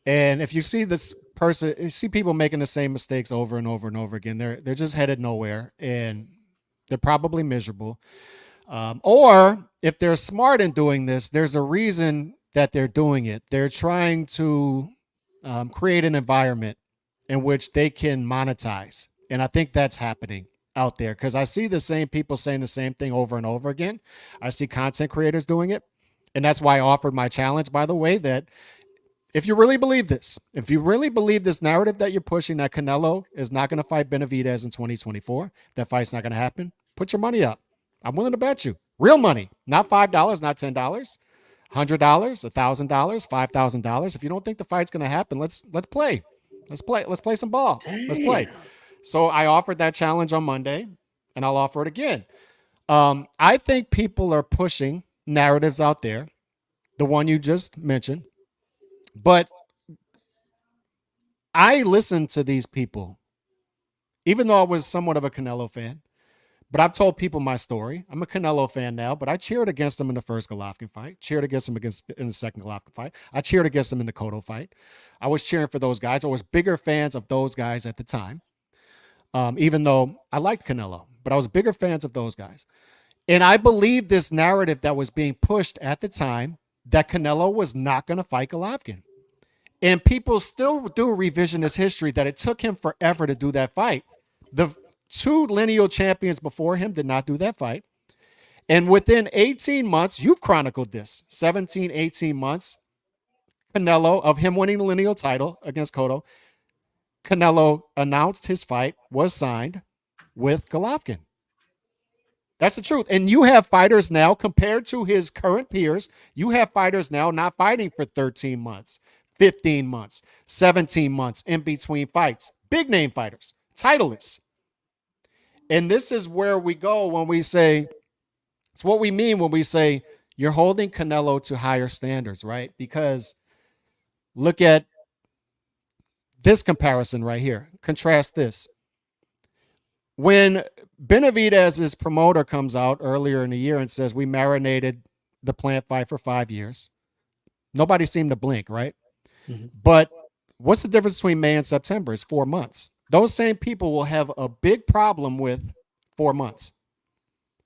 And if you see this person, you see people making the same mistakes over and over and over again, they're just headed nowhere, and they're probably miserable. Or if they're smart in doing this, there's a reason that they're doing it. They're trying to create an environment in which they can monetize, and I think that's happening out there because I see the same people saying the same thing over and over again. I see content creators doing it, and that's why I offered my challenge. By the way, that if you really believe this, if you really believe this narrative that you're pushing that Canelo is not going to fight Benavidez in 2024, that fight's not going to happen, put your money up. I'm willing to bet you. Real money, not $5, not $10, $100, $1,000, $5,000. If you don't think the fight's going to happen, let's play. Let's play some ball. Let's play. Damn. So I offered that challenge on Monday, and I'll offer it again. I think people are pushing narratives out there, the one you just mentioned, but I listened to these people, even though I was somewhat of a Canelo fan. But I've told people my story. I'm a Canelo fan now, but I cheered against him in the first Golovkin fight, cheered against him in the second Golovkin fight. I cheered against him in the Cotto fight. I was cheering for those guys. I was bigger fans of those guys at the time, even though I liked Canelo, but I was bigger fans of those guys. And I believe this narrative that was being pushed at the time that Canelo was not going to fight Golovkin. And people still do revisionist history that it took him forever to do that fight. The two lineal champions before him did not do that fight. And within 18 months, you've chronicled this, 17, 18 months, Canelo, of him winning the lineal title against Cotto, Canelo announced his fight was signed with Golovkin. That's the truth. And you have fighters now, compared to his current peers, you have fighters now not fighting for 13 months, 15 months, 17 months in between fights. Big name fighters, titleists. And this is where we go when we say, it's what we mean when we say you're holding Canelo to higher standards, right? Because look at this comparison right here. Contrast this. When Benavidez's promoter comes out earlier in the year and says, we marinated the Plant fight for 5 years, nobody seemed to blink, right? Mm-hmm. But what's the difference between May and September? It's 4 months. Those same people will have a big problem with 4 months.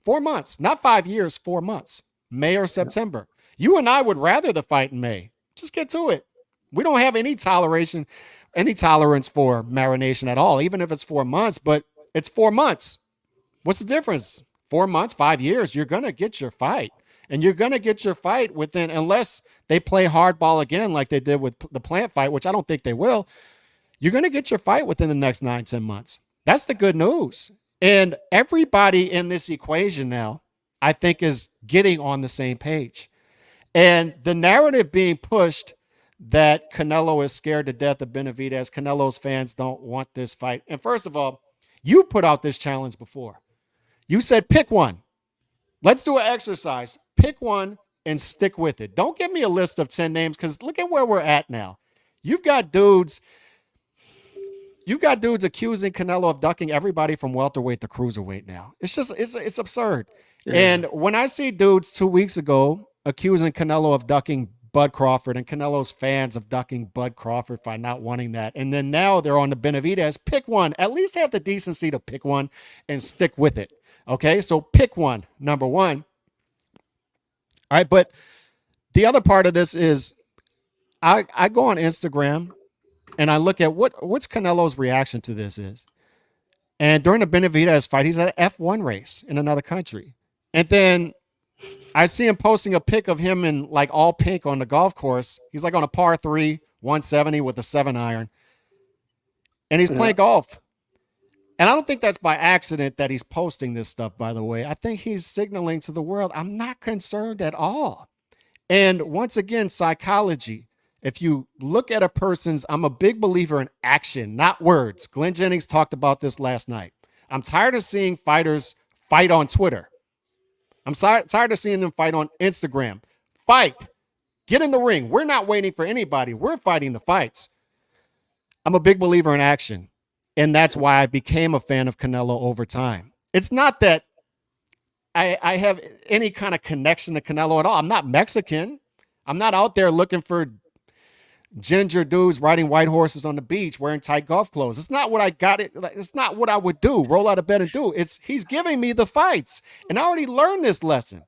4 months, not 5 years, 4 months, May or September. You and I would rather the fight in May. Just get to it. We don't have any tolerance for marination at all, even if it's 4 months, but it's 4 months. What's the difference? 4 months, 5 years, you're going to get your fight. And you're going to get your fight within, unless they play hardball again like they did with the Plant fight, which I don't think they will, you're going to get your fight within the next 9-10 months. That's the good news. And everybody in this equation now, I think, is getting on the same page. And the narrative being pushed that Canelo is scared to death of Benavidez, Canelo's fans don't want this fight. And first of all, you put out this challenge before. You said, pick one. Let's do an exercise. Pick one and stick with it. Don't give me a list of 10 names, because look at where we're at now. You've got dudes accusing Canelo of ducking everybody from welterweight to cruiserweight now. It's just, it's absurd. Yeah. And when I see dudes 2 weeks ago accusing Canelo of ducking Bud Crawford, and Canelo's fans of ducking Bud Crawford by not wanting that, and then now they're on the Benavidez, pick one. At least have the decency to pick one and stick with it. Okay, so pick one, number one. All right, but the other part of this is I go on Instagram and I look at what's Canelo's reaction to this is. And during the Benavidez fight, he's at an F1 race in another country. And then I see him posting a pic of him in like all pink on the golf course. He's like on a par 3, 170 with a 7-iron. And he's playing golf. And I don't think that's by accident that he's posting this stuff, by the way. I think he's signaling to the world, I'm not concerned at all. And once again, psychology. If you look at a person's, I'm a big believer in action, not words. Glenn Jennings talked about this last night. I'm tired of seeing fighters fight on Twitter. I'm tired of seeing them fight on Instagram. Fight. Get in the ring. We're not waiting for anybody. We're fighting the fights. I'm a big believer in action. And that's why I became a fan of Canelo over time. It's not that I have any kind of connection to Canelo at all. I'm not Mexican. I'm not out there looking for ginger dudes riding white horses on the beach wearing tight golf clothes. It's not what I got. It's not what I would do. Roll out of bed and do. He's giving me the fights. And I already learned this lesson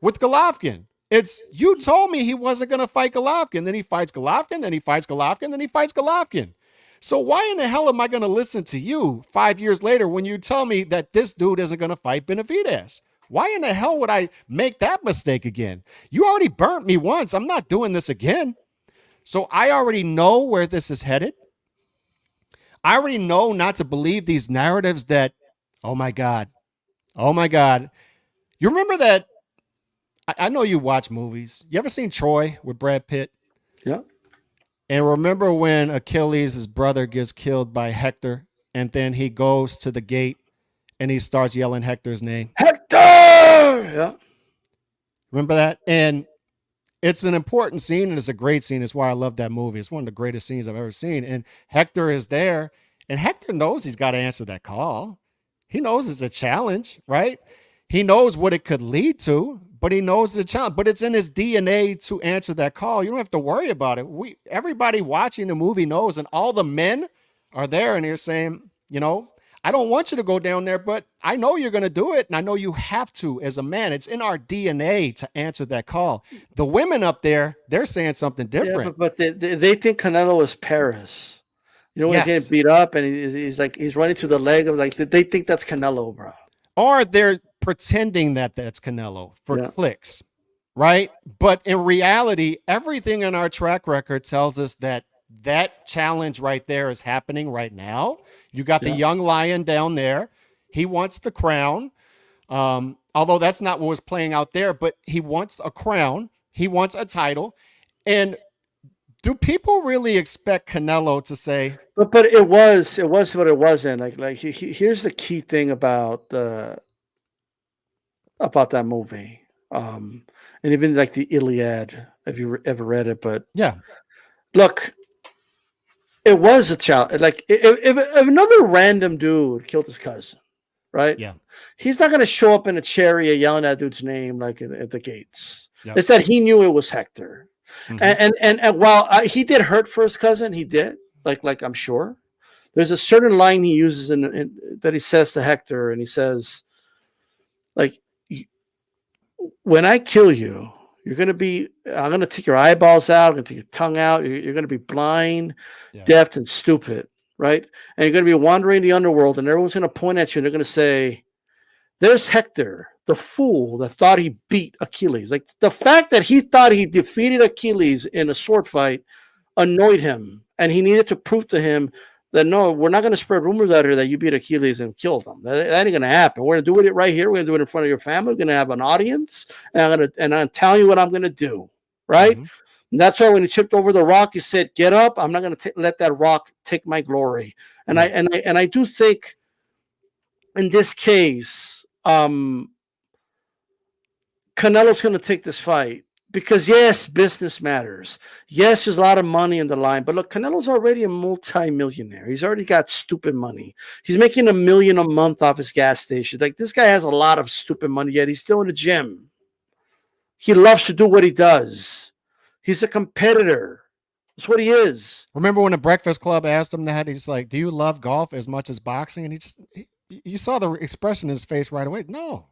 with Golovkin. You told me he wasn't going to fight Golovkin. Then he fights Golovkin. Then he fights Golovkin. Then he fights Golovkin. So why in the hell am I going to listen to you 5 years later when you tell me that this dude isn't going to fight Benavidez? Why in the hell would I make that mistake again? You already burnt me once. I'm not doing this again. So I already know where this is headed. I already know not to believe these narratives that, oh my God, oh my God. You remember that? I know you watch movies. You ever seen Troy with Brad Pitt? Yeah. And remember when Achilles, his brother, gets killed by Hector, and then he goes to the gate and he starts yelling Hector's name? Hector. Yeah. Remember that? And it's an important scene and it's a great scene. It's why I love that movie. It's one of the greatest scenes I've ever seen. And Hector is there, and Hector knows he's got to answer that call. He knows it's a challenge, right? He knows what it could lead to, but he knows it's a challenge. But it's in his DNA to answer that call. You don't have to worry about it. Everybody watching the movie knows, and all the men are there, and they're saying, I don't want you to go down there, but I know you're going to do it. And I know you have to as a man. It's in our DNA to answer that call. The women up there, they're saying something Yeah, different. but they think Canelo is Paris. You know, when he's getting Yes. beat up and he's like he's running to the leg of like they think that's Canelo, bro. Or they're pretending that that's Canelo for Yeah. clicks, right? But in reality, everything in our track record tells us that that challenge right there is happening right now. You got the Yeah. young lion down there. He wants the crown. Although that's not what was playing out there, but he wants a crown. He wants a title. And do people really expect Canelo to say, But it was what it wasn't. Here's the key thing about that movie. And even like the Iliad, if you ever read it, but yeah, look, it was a challenge. Like if another random dude killed his cousin, right? yeah, He's not going to show up in a chariot yelling that dude's name like at the gates. yep, It's that he knew it was Hector, mm-hmm, and while he did hurt for his cousin, he did like I'm sure. There's a certain line he uses that he says to Hector, and he says, like, when I kill you, I'm gonna take your eyeballs out, I'm gonna take your tongue out, you're gonna be blind, yeah, deaf, and stupid, right? And you're gonna be wandering the underworld, and everyone's gonna point at you, and they're gonna say, there's Hector, the fool that thought he beat Achilles. Like the fact that he thought he defeated Achilles in a sword fight annoyed him, and he needed to prove to him that no, we're not going to spread rumors out here that you beat Achilles and killed him. That ain't going to happen. We're going to do it right here. We're going to do it in front of your family. We're going to have an audience, and I'm telling you what I'm going to do, right? mm-hmm, And that's why when he tripped over the rock, he said, "Get up! I'm not going to let that rock take my glory." And yeah, I do think in this case, Canelo's going to take this fight because yes, business matters. Yes, there's a lot of money in the line, but look, Canelo's already a multi-millionaire. He's already got stupid money. He's making $1 million a month off his gas station. Like this guy has a lot of stupid money, yet he's still in the gym. He loves to do what he does. He's a competitor. That's what he is. Remember when the Breakfast Club asked him that? He's like, "Do you love golf as much as boxing?" And you saw the expression in his face right away. No,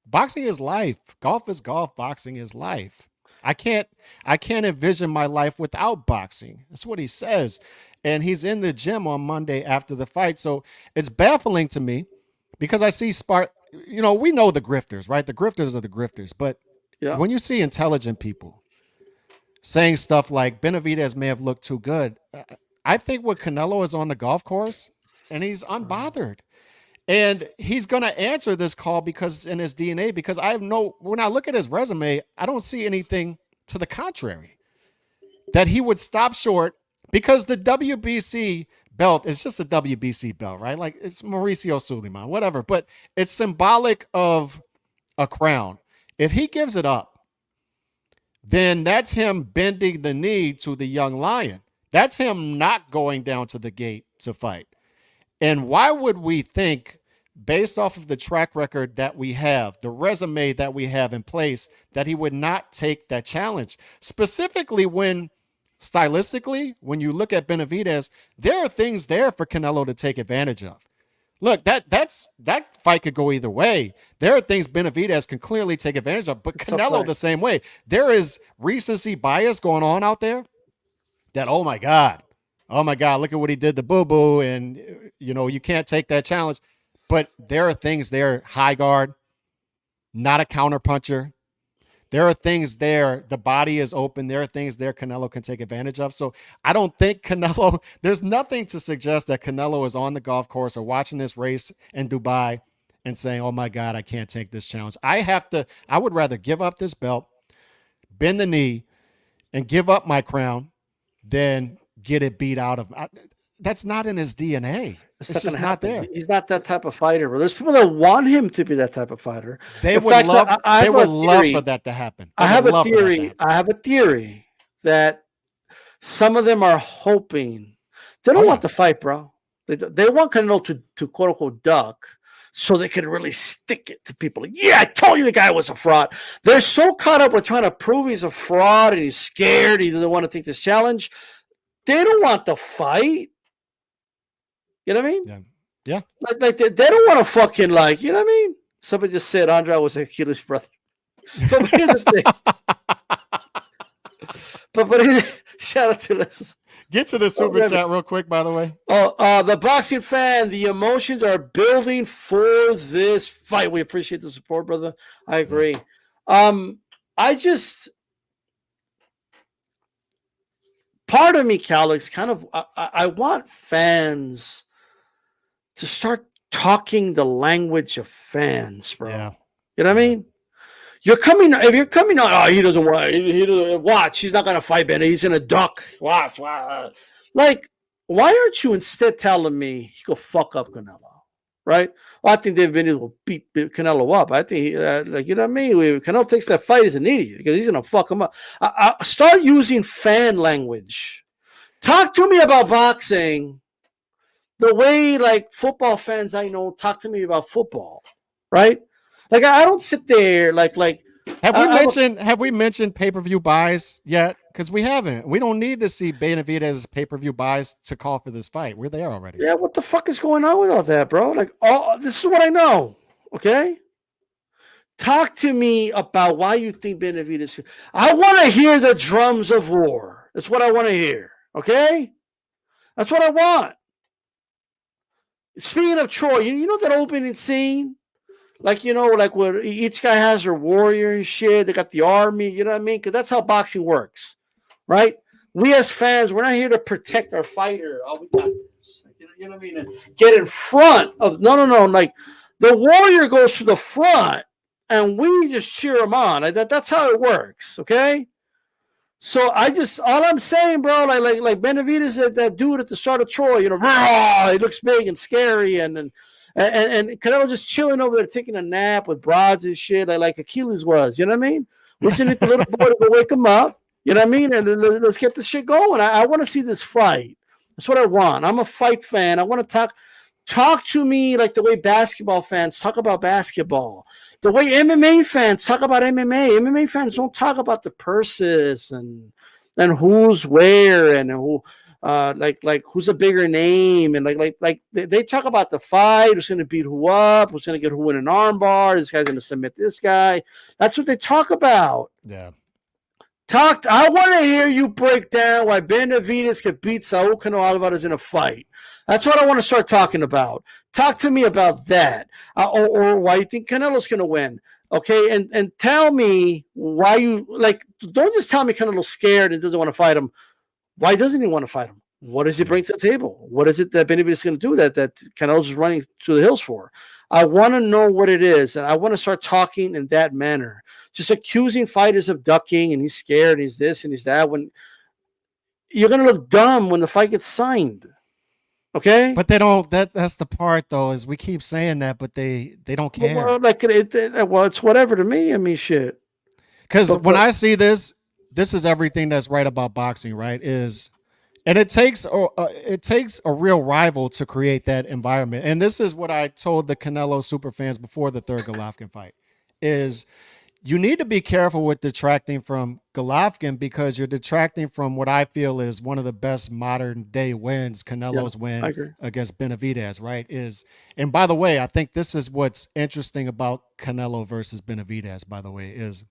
boxing is life. Golf is golf. Boxing is life. I can't, I can't envision my life without boxing. That's what he says. And he's in the gym on Monday after the fight. So it's baffling to me because I see we know the grifters, right? The grifters are the grifters. But Yeah. when you see intelligent people saying stuff like Benavidez may have looked too good, I think what Canelo is on the golf course and he's unbothered. And he's going to answer this call because in his DNA, because when I look at his resume, I don't see anything to the contrary that he would stop short because the WBC belt is just a WBC belt, right? Like it's Mauricio Suleiman, whatever, but it's symbolic of a crown. If he gives it up, then that's him bending the knee to the young lion. That's him not going down to the gate to fight. And why would we think, based off of the track record that we have, the resume that we have in place, that he would not take that challenge? Specifically when stylistically, when you look at Benavidez, there are things there for Canelo to take advantage of. Look, that fight could go either way. There are things Benavidez can clearly take advantage of, but Canelo the same way. There is recency bias going on out there that, oh my God, look at what he did to Boo Boo. And, you can't take that challenge. But there are things there, high guard, not a counter puncher, There are things there. The body is open. There are things there Canelo can take advantage of. So I don't think Canelo, there's nothing to suggest that Canelo is on the golf course or watching this race in Dubai and saying, oh my God, I can't take this challenge. I would rather give up this belt, bend the knee, and give up my crown than get it beat out of. That's not in his DNA. It's It's not going just to not happen. there. He's not that type of fighter, bro. There's people that want him to be that type of fighter. They In would fact, love I they have would a love for theory. that to happen. They I would have a love for that to theory. happen. I have a theory that some of them are hoping. They Oh don't yeah. want the fight, bro. They want Canelo to quote unquote duck so they can really stick it to people. Like, yeah, I told you the guy was a fraud. They're so caught up with trying to prove he's a fraud and he's scared. He doesn't want to take this challenge. They don't want the fight. You know what I mean? Yeah. Yeah. Like they don't want to fucking like, you know what I mean? Somebody just said Andre was Achilles' brother. But here's the thing. But shout out to this. Get to the super chat real quick, by the way. The boxing fan, the emotions are building for this fight. We appreciate the support, brother. I agree. I just part of me, Calix, kind of I want fans to start talking the language of fans, bro. Yeah. You know what I mean? If you're coming on, oh, he doesn't want, he doesn't watch. He's not gonna fight Bennett. He's gonna duck. Watch. Like, why aren't you instead telling me he go fuck up Canelo? Right? Well, I think David Benavidez will beat Canelo up. I think, like, you know what I mean? When Canelo takes that fight, he's an idiot because he's gonna fuck him up. I start using fan language. Talk to me about boxing the way like football fans I know talk to me about football, right? Like I don't sit there like have we mentioned pay-per-view buys yet? Because we haven't. We don't need to see Benavidez pay-per-view buys to call for this fight. We're there already. Yeah, what the fuck is going on with all that, bro? Like, this is what I know. Okay, talk to me about why you think Benavidez. I want to hear the drums of war. That's what I want to hear. Okay, that's what I want. Speaking of Troy, you know that opening scene? Like, like where each guy has their warrior and shit. They got the army, you know what I mean? Because that's how boxing works, right? We as fans, we're not here to protect our fighter. Oh, we got this. You know what I mean? And get in front of, no. Like, the warrior goes to the front, and we just cheer him on. That's how it works, okay? So all I'm saying, bro, like Benavidez, that dude at the start of Troy, he looks big and scary, and Canelo just chilling over there taking a nap with broads and shit, like Achilles was. You know what I mean? We just need the little boy to go wake him up. You know what I mean? And let's get this shit going. I want to see this fight. That's what I want. I'm a fight fan. I want to talk to me like the way basketball fans talk about basketball. The way MMA fans talk about MMA. MMA fans don't talk about the purses and who's where and who. Like who's a bigger name, and like they talk about the fight, who's going to beat who up, who's going to get who in an armbar, this guy's going to submit this guy. That's what they talk about. Yeah. I want to hear you break down why Benavidez could beat Saul Canelo Alvarez in a fight. That's what I want to start talking about. Talk to me about that, or why you think Canelo's going to win. Okay, and tell me why you like. Don't just tell me Canelo's scared and doesn't want to fight him. Why doesn't he want to fight him? What does he bring to the table? What is it that Benavidez is going to do that Canelo's is running to the hills for? I want to know what it is, and I want to start talking in that manner. Just accusing fighters of ducking, and he's scared, and he's this, and he's that. When you're going to look dumb when the fight gets signed, okay? But they don't. That's the part though, is we keep saying that, but they don't care. Well, it's whatever to me. I mean, shit. Because when I see this is everything that's right about boxing, right? And it takes a real rival to create that environment. And this is what I told the Canelo super fans before the third Golovkin fight: is you need to be careful with detracting from Golovkin, because you're detracting from what I feel is one of the best modern day wins, Canelo's win against Benavidez, right? And by the way, I think this is what's interesting about Canelo versus Benavidez, by the way, is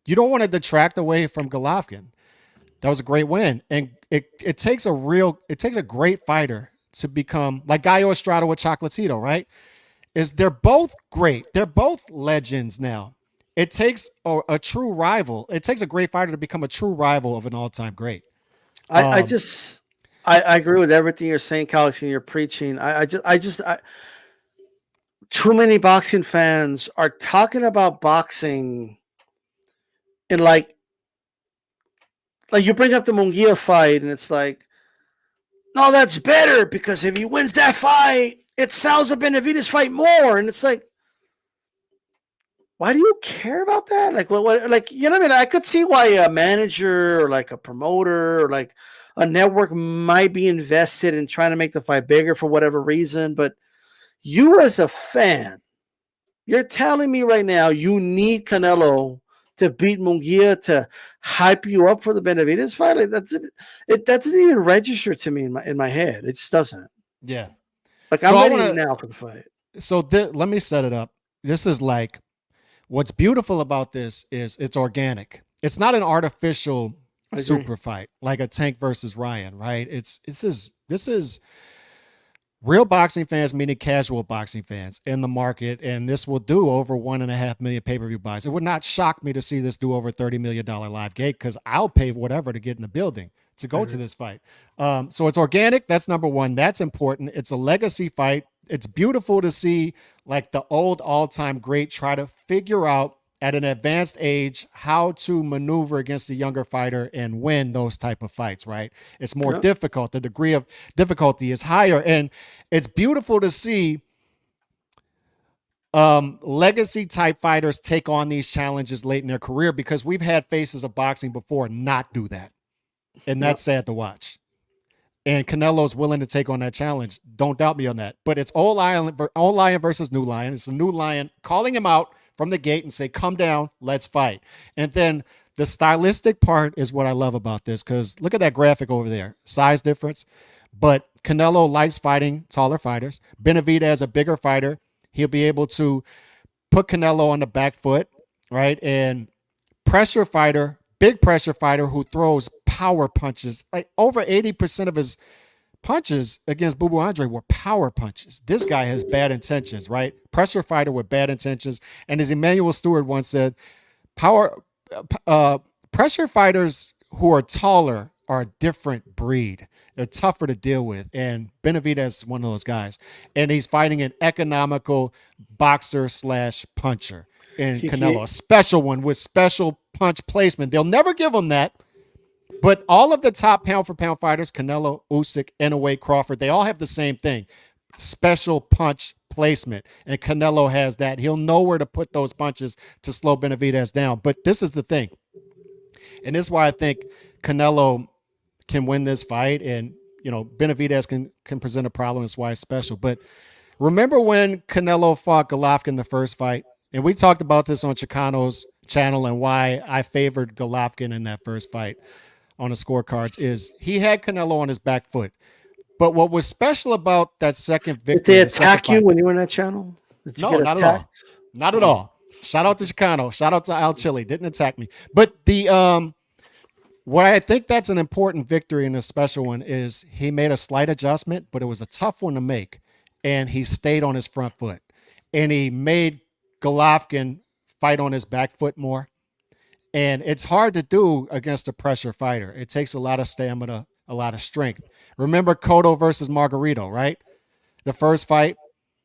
you don't want to detract away from Golovkin. That was a great win. And it takes a great fighter to become like Gallo Estrada with Chocolatito, right? They're both great. They're both legends now. it takes a true rival. It takes a great fighter to become a true rival of an all-time great. I Um, just I agree with everything you're saying, Alex, and you're preaching. Too many boxing fans are talking about boxing and like you bring up the Munguia fight, and it's like, no, that's better because if he wins that fight, it sells a Benavidez fight more, and it's like, why do you care about that? Like, like, you know what I mean? I could see why a manager or like a promoter or like a network might be invested in trying to make the fight bigger for whatever reason. But you, as a fan, you're telling me right now you need Canelo to beat Munguia to hype you up for the Benavidez fight. Like, it doesn't even register to me in my head. It just doesn't. yeah. Like, So I'm I ready want now for the fight. to. So let me set it up. This is like what's beautiful about this is it's organic. It's not an artificial I agree. super fight like a Tank versus Ryan, right? This is real boxing fans meaning casual boxing fans in the market, and this will do over 1.5 million pay-per-view buys. It would not shock me to see this do over $30 million live gate because I'll pay whatever to get in the building to I go to agree. this fight. So it's organic. That's number one. That's important. It's a legacy fight. It's beautiful to see like the old all-time great try to figure out at an advanced age how to maneuver against a younger fighter and win those type of fights, right? It's more Yeah. difficult. The degree of difficulty is higher, and it's beautiful to see legacy type fighters take on these challenges late in their career because we've had faces of boxing before not do that, and Yeah. that's sad to watch. And Canelo's willing to take on that challenge. Don't doubt me on that. But it's old lion versus new lion. It's a new lion calling him out from the gate and say, "Come down, let's fight." And then the stylistic part is what I love about this because look at that graphic over there, size difference. But Canelo likes fighting taller fighters. Benavidez, a bigger fighter, he'll be able to put Canelo on the back foot, right? And pressure fighter, big pressure fighter who throws power punches. Like over 80% of his punches against Boo Boo Andre were power punches. This guy has bad intentions, right? Pressure fighter with bad intentions. And as Emmanuel Stewart once said, power uh, pressure fighters who are taller are a different breed. They're tougher to deal with. And Benavidez is one of those guys. And he's fighting an economical boxer slash puncher in Canelo, a special one with special punch placement. They'll never give him that. But all of the top pound for pound fighters, Canelo, Usyk, Inoue, Crawford, they all have the same thing: special punch placement. And Canelo has that. He'll know where to put those punches to slow Benavidez down. But this is the thing, and this is why I think Canelo can win this fight, and Benavidez can present a problem. That's why it's special. But remember when Canelo fought Golovkin the first fight, and we talked about this on Chicano's channel and why I favored Golovkin in that first fight on the scorecards is he had Canelo on his back foot. But what was special about that second Did victory, they the second attack you fight, when you were in that channel? Did you no, get not at all. attacked? Not at Oh, all. Shout out to Chicano. Shout out to Al Chile. Didn't attack me. But the why I think that's an important victory and a special one is he made a slight adjustment, but it was a tough one to make. And he stayed on his front foot. And he made Golovkin fight on his back foot more. And it's hard to do against a pressure fighter. It takes a lot of stamina, a lot of strength. Remember Cotto versus Margarito, right? The first fight,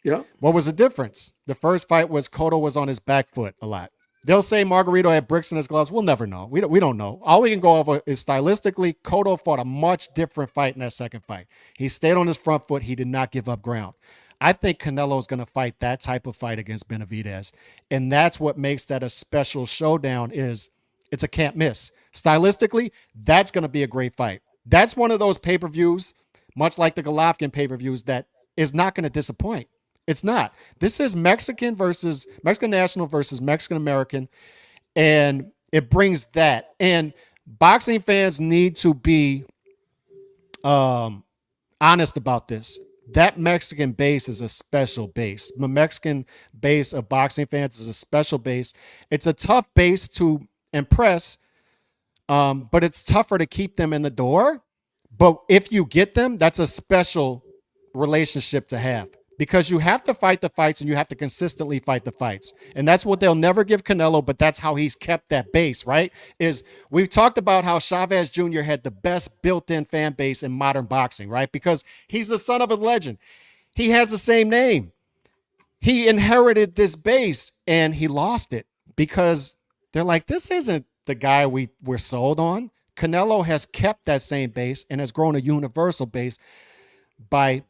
yeah. what was the difference? The first fight was Cotto was on his back foot a lot. They'll say Margarito had bricks in his gloves. We'll never know. We don't know. All we can go over is stylistically, Cotto fought a much different fight in that second fight. He stayed on his front foot. He did not give up ground. I think Canelo is going to fight that type of fight against Benavidez. And that's what makes that a special showdown is it's a can't miss. Stylistically, that's going to be a great fight. That's one of those pay-per-views, much like the Golovkin pay-per-views, that is not going to disappoint. It's not. This is Mexican national versus Mexican American, and it brings that. And boxing fans need to be honest about this. That Mexican base is a special base. The Mexican base of boxing fans is a special base. It's a tough base to impress, but it's tougher to keep them in the door. But if you get them, that's a special relationship to have because you have to fight the fights and you have to consistently fight the fights. And that's what they'll never give Canelo, but that's how he's kept that base, right? Is we've talked about how Chavez Jr. had the best built-in fan base in modern boxing, right? Because he's the son of a legend. He has the same name. He inherited this base and he lost it because they're like, this isn't the guy we're sold on. Canelo has kept that same base and has grown a universal base by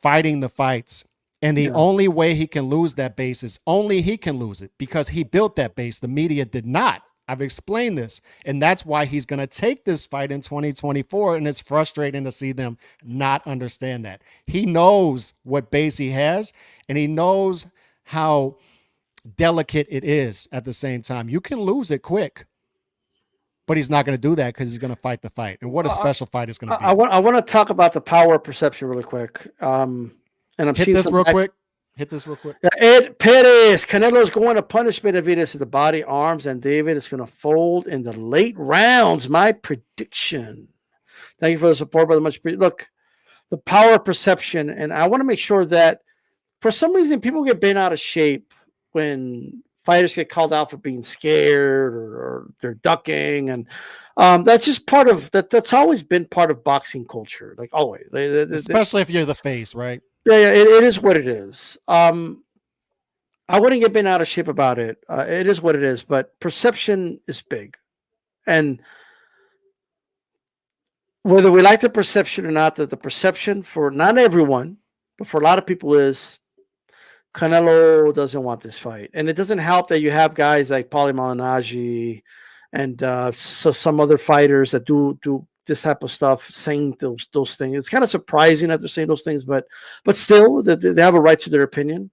fighting the fights. And the Yeah. only way he can lose that base is only he can lose it because he built that base. The media did not. I've explained this. And that's why he's going to take this fight in 2024. And it's frustrating to see them not understand that. He knows what base he has, and he knows how delicate it is at the same time. You can lose it quick, but he's not going to do that because he's going to fight the fight. And what a special fight it's going to be. I want to talk about the power of perception really quick. And I'm Hit seeing this some real quick. Hit this real quick. Ed Perez, Canelo's going to punish Benavidez to the body, arms, and David is going to fold in the late rounds. My prediction. Thank you for the support, brother. Much look, the power of perception, and I want to make sure that for some reason people get bent out of shape when fighters get called out for being scared or they're ducking, and that's just part of that. That's always been part of boxing culture, like always. Especially if you're the face, right? Yeah, it is what it is. I wouldn't get bent out of shape about it. It is what it is, but perception is big. And whether we like the perception or not, that the perception for not everyone, but for a lot of people is Canelo doesn't want this fight. And it doesn't help that you have guys like Paulie Malignaggi and so some other fighters that do this type of stuff saying those things. It's kind of surprising that they're saying those things, but still they have a right to their opinion.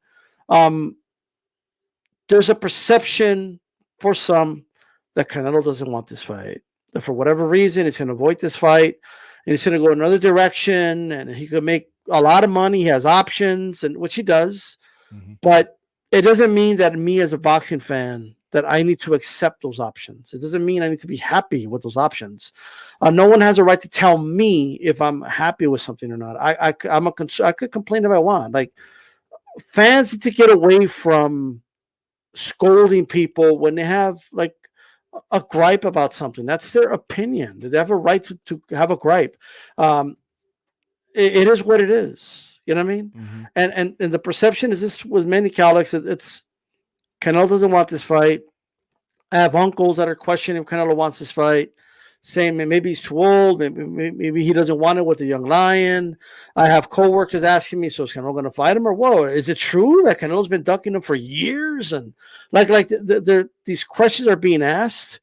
There's a perception for some that Canelo doesn't want this fight. That for whatever reason, he's going to avoid this fight and he's going to go another direction and he could make a lot of money. He has options, and which he does. Mm-hmm. But it doesn't mean that me as a boxing fan that I need to accept those options. It doesn't mean I need to be happy with those options. No one has a right to tell me if I'm happy with something or not. I could complain if I want. Like, fans need to get away from scolding people when they have like a gripe about something. That's their opinion. They have a right to have a gripe. It is what it is. You know what I mean? Mm-hmm. And the perception is this with many Catholics. It's Canelo doesn't want this fight. I have uncles that are questioning if Canelo wants this fight, saying maybe he's too old, maybe he doesn't want it with a young lion. I have coworkers asking me, so is Canelo going to fight him or what? Is it true that Canelo's been ducking him for years? And these questions are being asked,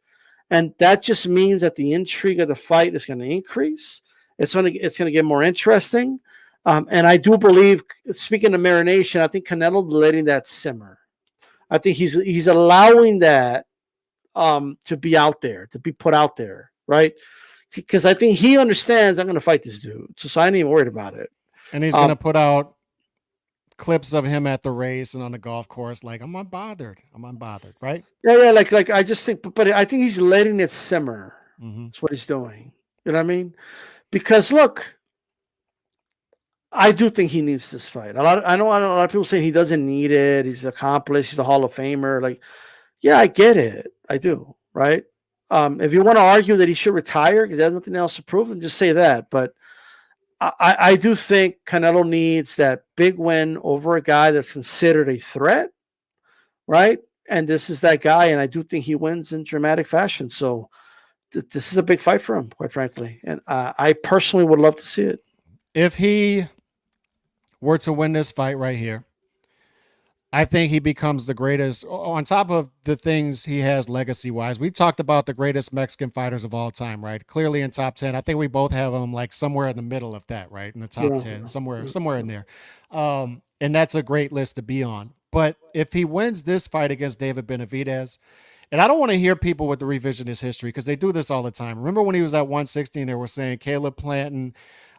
and that just means that the intrigue of the fight is going to increase. It's going to get more interesting. And I do believe, speaking of marination, I think Canelo letting that simmer. I think he's allowing that to be out there, to be put out there, right? Because I think he understands I'm going to fight this dude, so I ain't even worried about it. And he's going to put out clips of him at the race and on the golf course, like I'm unbothered, right? Yeah, like I just think, but I think he's letting it simmer. Mm-hmm. That's what he's doing. You know what I mean? Because look, I do think he needs this fight. I know a lot of people saying he doesn't need it. He's accomplished. He's a Hall of Famer. Like, yeah, I get it. I do. Right. If you want to argue that he should retire because he has nothing else to prove, then just say that. But I do think Canelo needs that big win over a guy that's considered a threat. Right. And this is that guy. And I do think he wins in dramatic fashion. So this is a big fight for him, quite frankly. And I personally would love to see it. If he were to win this fight right here, I think he becomes the greatest. On top of the things he has legacy-wise, we talked about the greatest Mexican fighters of all time, right? Clearly in top 10. I think we both have him like somewhere in the middle of that, right? In the top 10, somewhere in there. And that's a great list to be on. But if he wins this fight against David Benavidez, and I don't want to hear people with the revisionist history because they do this all the time. Remember when he was at 160 and they were saying Caleb Planton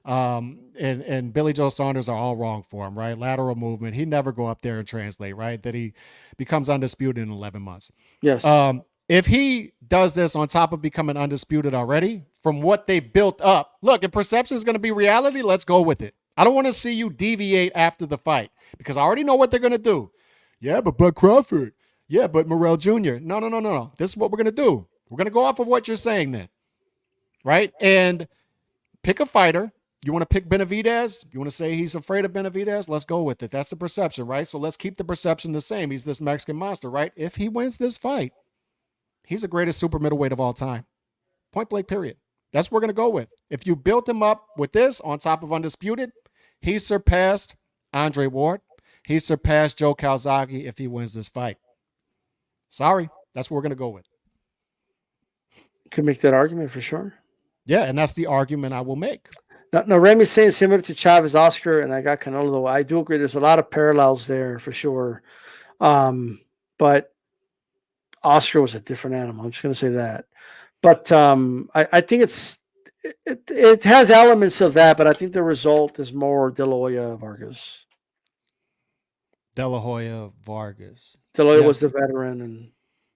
and Billy Joe Saunders are all wrong for him, right? Lateral movement. He'd never go up there and translate, right? That he becomes undisputed in 11 months. Yes. If he does this on top of becoming undisputed already, from what they built up, look, if perception is going to be reality, let's go with it. I don't want to see you deviate after the fight because I already know what they're going to do. Yeah, but Bud Crawford. Yeah, but Morrell Jr. No, no, no, no, no. This is what we're going to do. We're going to go off of what you're saying then, right? And pick a fighter. You want to pick Benavidez? You want to say he's afraid of Benavidez? Let's go with it. That's the perception, right? So let's keep the perception the same. He's this Mexican monster, right? If he wins this fight, he's the greatest super middleweight of all time. Point blank, period. That's what we're going to go with. If you built him up with this on top of Undisputed, he surpassed Andre Ward. He surpassed Joe Calzaghe if he wins this fight. Sorry, that's what we're going to go with. Could make that argument for sure. Yeah, and that's the argument I will make. Now Remy's saying similar to Chavez Oscar, and I got Canelo, though. I do agree. There's a lot of parallels there for sure. But Oscar was a different animal. I'm just going to say that. But I think it has elements of that, but I think the result is more De La Hoya Vargas. De La Hoya Vargas. De La Hoya Yeah, was the veteran, and yeah,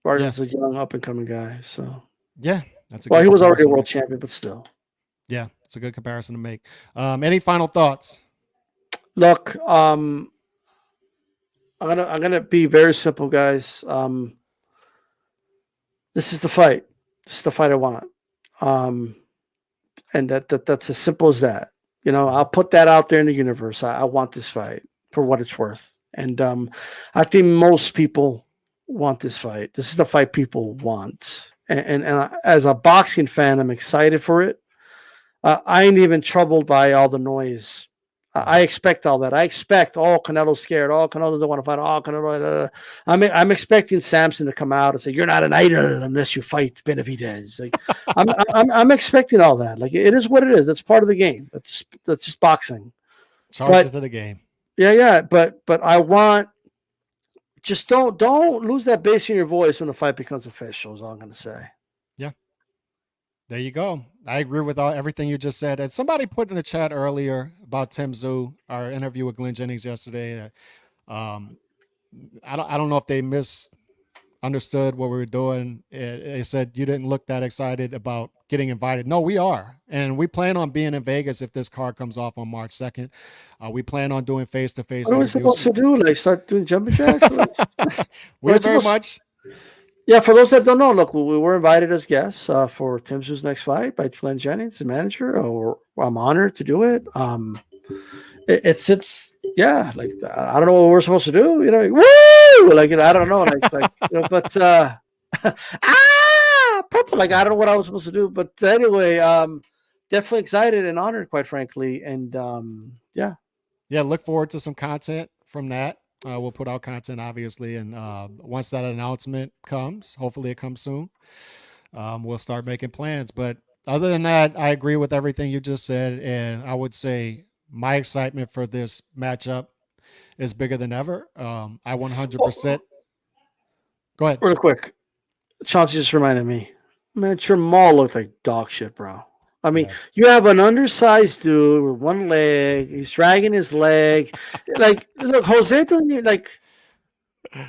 Vargas was a young up and coming guy. So, yeah. That's a well, good he was already a comparison. world champion, but still. Yeah, it's a good comparison to make. Any final thoughts? Look, I'm gonna be very simple, guys. This is the fight. This is the fight I want. Um, and that's as simple as that. I'll put that out there in the universe. I want this fight for what it's worth, and I think most people want this fight. This is the fight people want, and as a boxing fan, I'm excited for it. I ain't even troubled by all the noise. I expect all that. I expect, Canelo's scared. Canelo don't want to fight. Canelo. I'm expecting Samson to come out and say, "You're not an idol unless you fight Benavidez." Like, I'm expecting all that. Like, it is what it is. That's part of the game. That's just boxing. Charges But to the game. yeah. But I want, just don't lose that bass in your voice when the fight becomes official. Is all I'm going to say. Yeah. There you go. I agree with everything you just said. And somebody put in the chat earlier about Tim Tszyu, our interview with Glenn Jennings yesterday. Um, I don't know if they misunderstood what we were doing. They said you didn't look that excited about getting invited. No, we are, and we plan on being in Vegas if this card comes off on March 2nd. We plan on doing face-to-face What are we interviews. supposed to do? Like, start doing jumping jacks? We're We're very supposed. much. Yeah, for those that don't know, look, we were invited as guests for Tim Tszyu's next fight by Glenn Jennings, the manager. I'm honored to do it. It's yeah, like, I don't know what we're supposed to do. Woo! Like, I don't know, but purple. Like, I don't know what I was supposed to do, but anyway, definitely excited and honored, quite frankly, and yeah. Yeah, look forward to some content from that. We'll put out content, obviously, and once that announcement comes, hopefully it comes soon, we'll start making plans. But other than that, I agree with everything you just said, and I would say my excitement for this matchup is bigger than ever. I 100%. Go ahead. Real quick, Chauncey just reminded me, man, Jamal looked like dog shit, bro. I mean, Yeah. you have an undersized dude with one leg. He's dragging his leg. Like, look, Jose doesn't even, like,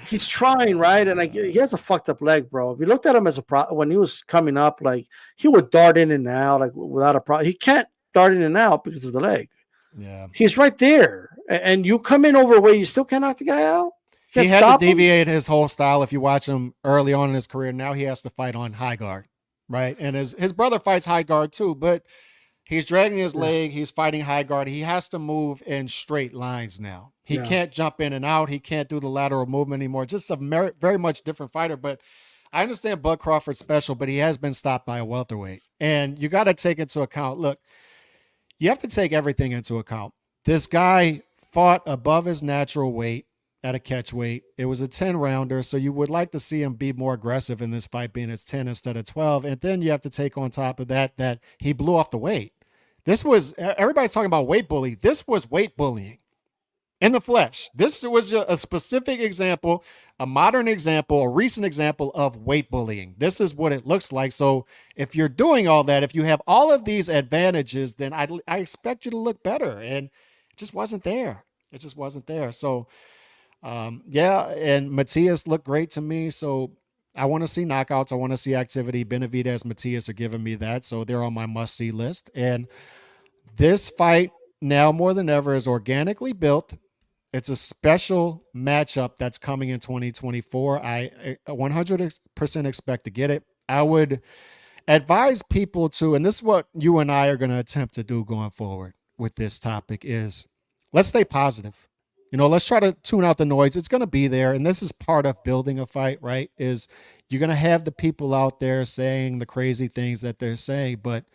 he's trying, right? And like, he has a fucked up leg, bro. If you looked at him as when he was coming up, like, he would dart in and out, like, without a problem. He can't dart in and out because of the leg. Yeah. He's right there, and you come in overweight, you still can't knock the guy out. He Can't had to stop him. deviate his whole style. If you watch him early on in his career, now he has to fight on high guard, right? And his brother fights high guard too, but he's dragging his Yeah. leg. He's fighting high guard. He has to move in straight lines now. He Yeah. can't jump in and out. He can't do the lateral movement anymore. Just a very much different fighter. But I understand Bud Crawford's special, but he has been stopped by a welterweight. And you got to take into account, look, you have to take everything into account. This guy fought above his natural weight at a catch weight. It was a 10 rounder, so you would like to see him be more aggressive in this fight, being it's 10 instead of 12. And then you have to take on top of that he blew off the weight. This was, everybody's talking about weight bully. This was weight bullying in the flesh. This was a specific example, a modern example, a recent example of weight bullying. This is what it looks like. So if you're doing all that, if you have all of these advantages, then I expect you to look better. And it just wasn't there. It just wasn't there. So, yeah, and Matias looked great to me. So I want to see knockouts. I want to see activity. Benavidez, Matias are giving me that. So they're on my must see list. And this fight now more than ever is organically built. It's a special matchup that's coming in 2024. I 100% expect to get it. I would advise people to, and this is what you and I are going to attempt to do going forward with this topic, is let's stay positive. Let's try to tune out the noise. It's going to be there, and this is part of building a fight, right? Is you're going to have the people out there saying the crazy things that they're saying, but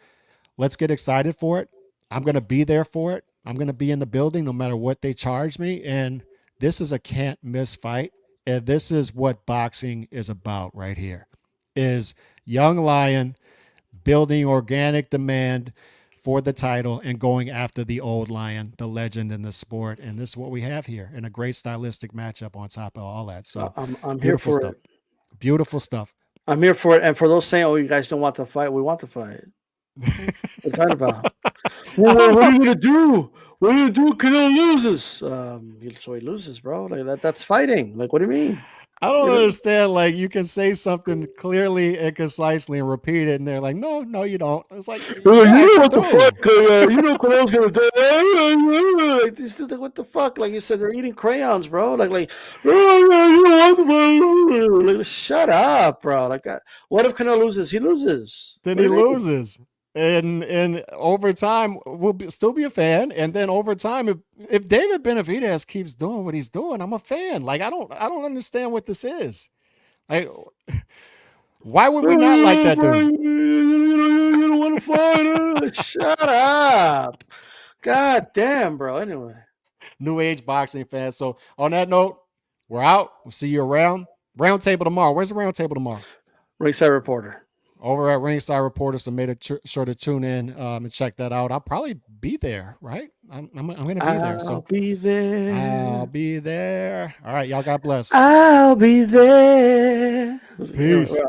let's get excited for it. I'm going to be there for it. I'm going to be in the building no matter what they charge me. And this is a can't miss fight. And this is what boxing is about right here. Is young lion building organic demand for the title and going after the old lion, the legend in the sport. And this is what we have here, and a great stylistic matchup on top of all that. So I'm here beautiful for stuff. it. Beautiful stuff. I'm here for it. And for those saying, "Oh, you guys don't want the fight," we want the fight. What are you talking about? I Well, don't what are know. you gonna do? What are you gonna do? Canelo loses. So he loses, bro. Like that's fighting. Like, what do you mean? I don't You know, understand. Like, you can say something clearly and concisely and repeat it, and they're like, "No, no, you don't." It's like, you yes, know you what the do. fuck? You know Canelo's gonna do. Like, these dudes, like, what the fuck? Like you said, they're eating crayons, bro. Like, shut up, bro. Like, what if Canelo loses? He loses. Then What do he you mean? loses, and over time still be a fan. And then over time, if David Benavidez keeps doing what he's doing, I'm a fan. Like, I don't understand what this is. Like, why would we not like that Bro, dude? you don't want to fight. Shut up. God damn, bro. Anyway, New age boxing fan. So on that note, we're out. We'll see you around. Round table tomorrow. Where's the round table tomorrow? ringside reporter. Over at Ringside Reporter. So made sure to tune in and check that out. I'll probably be there, right? I'm going to be there. I'll So be I'll there. be there. All right. Y'all, God bless. I'll be there. Anyway, Peace.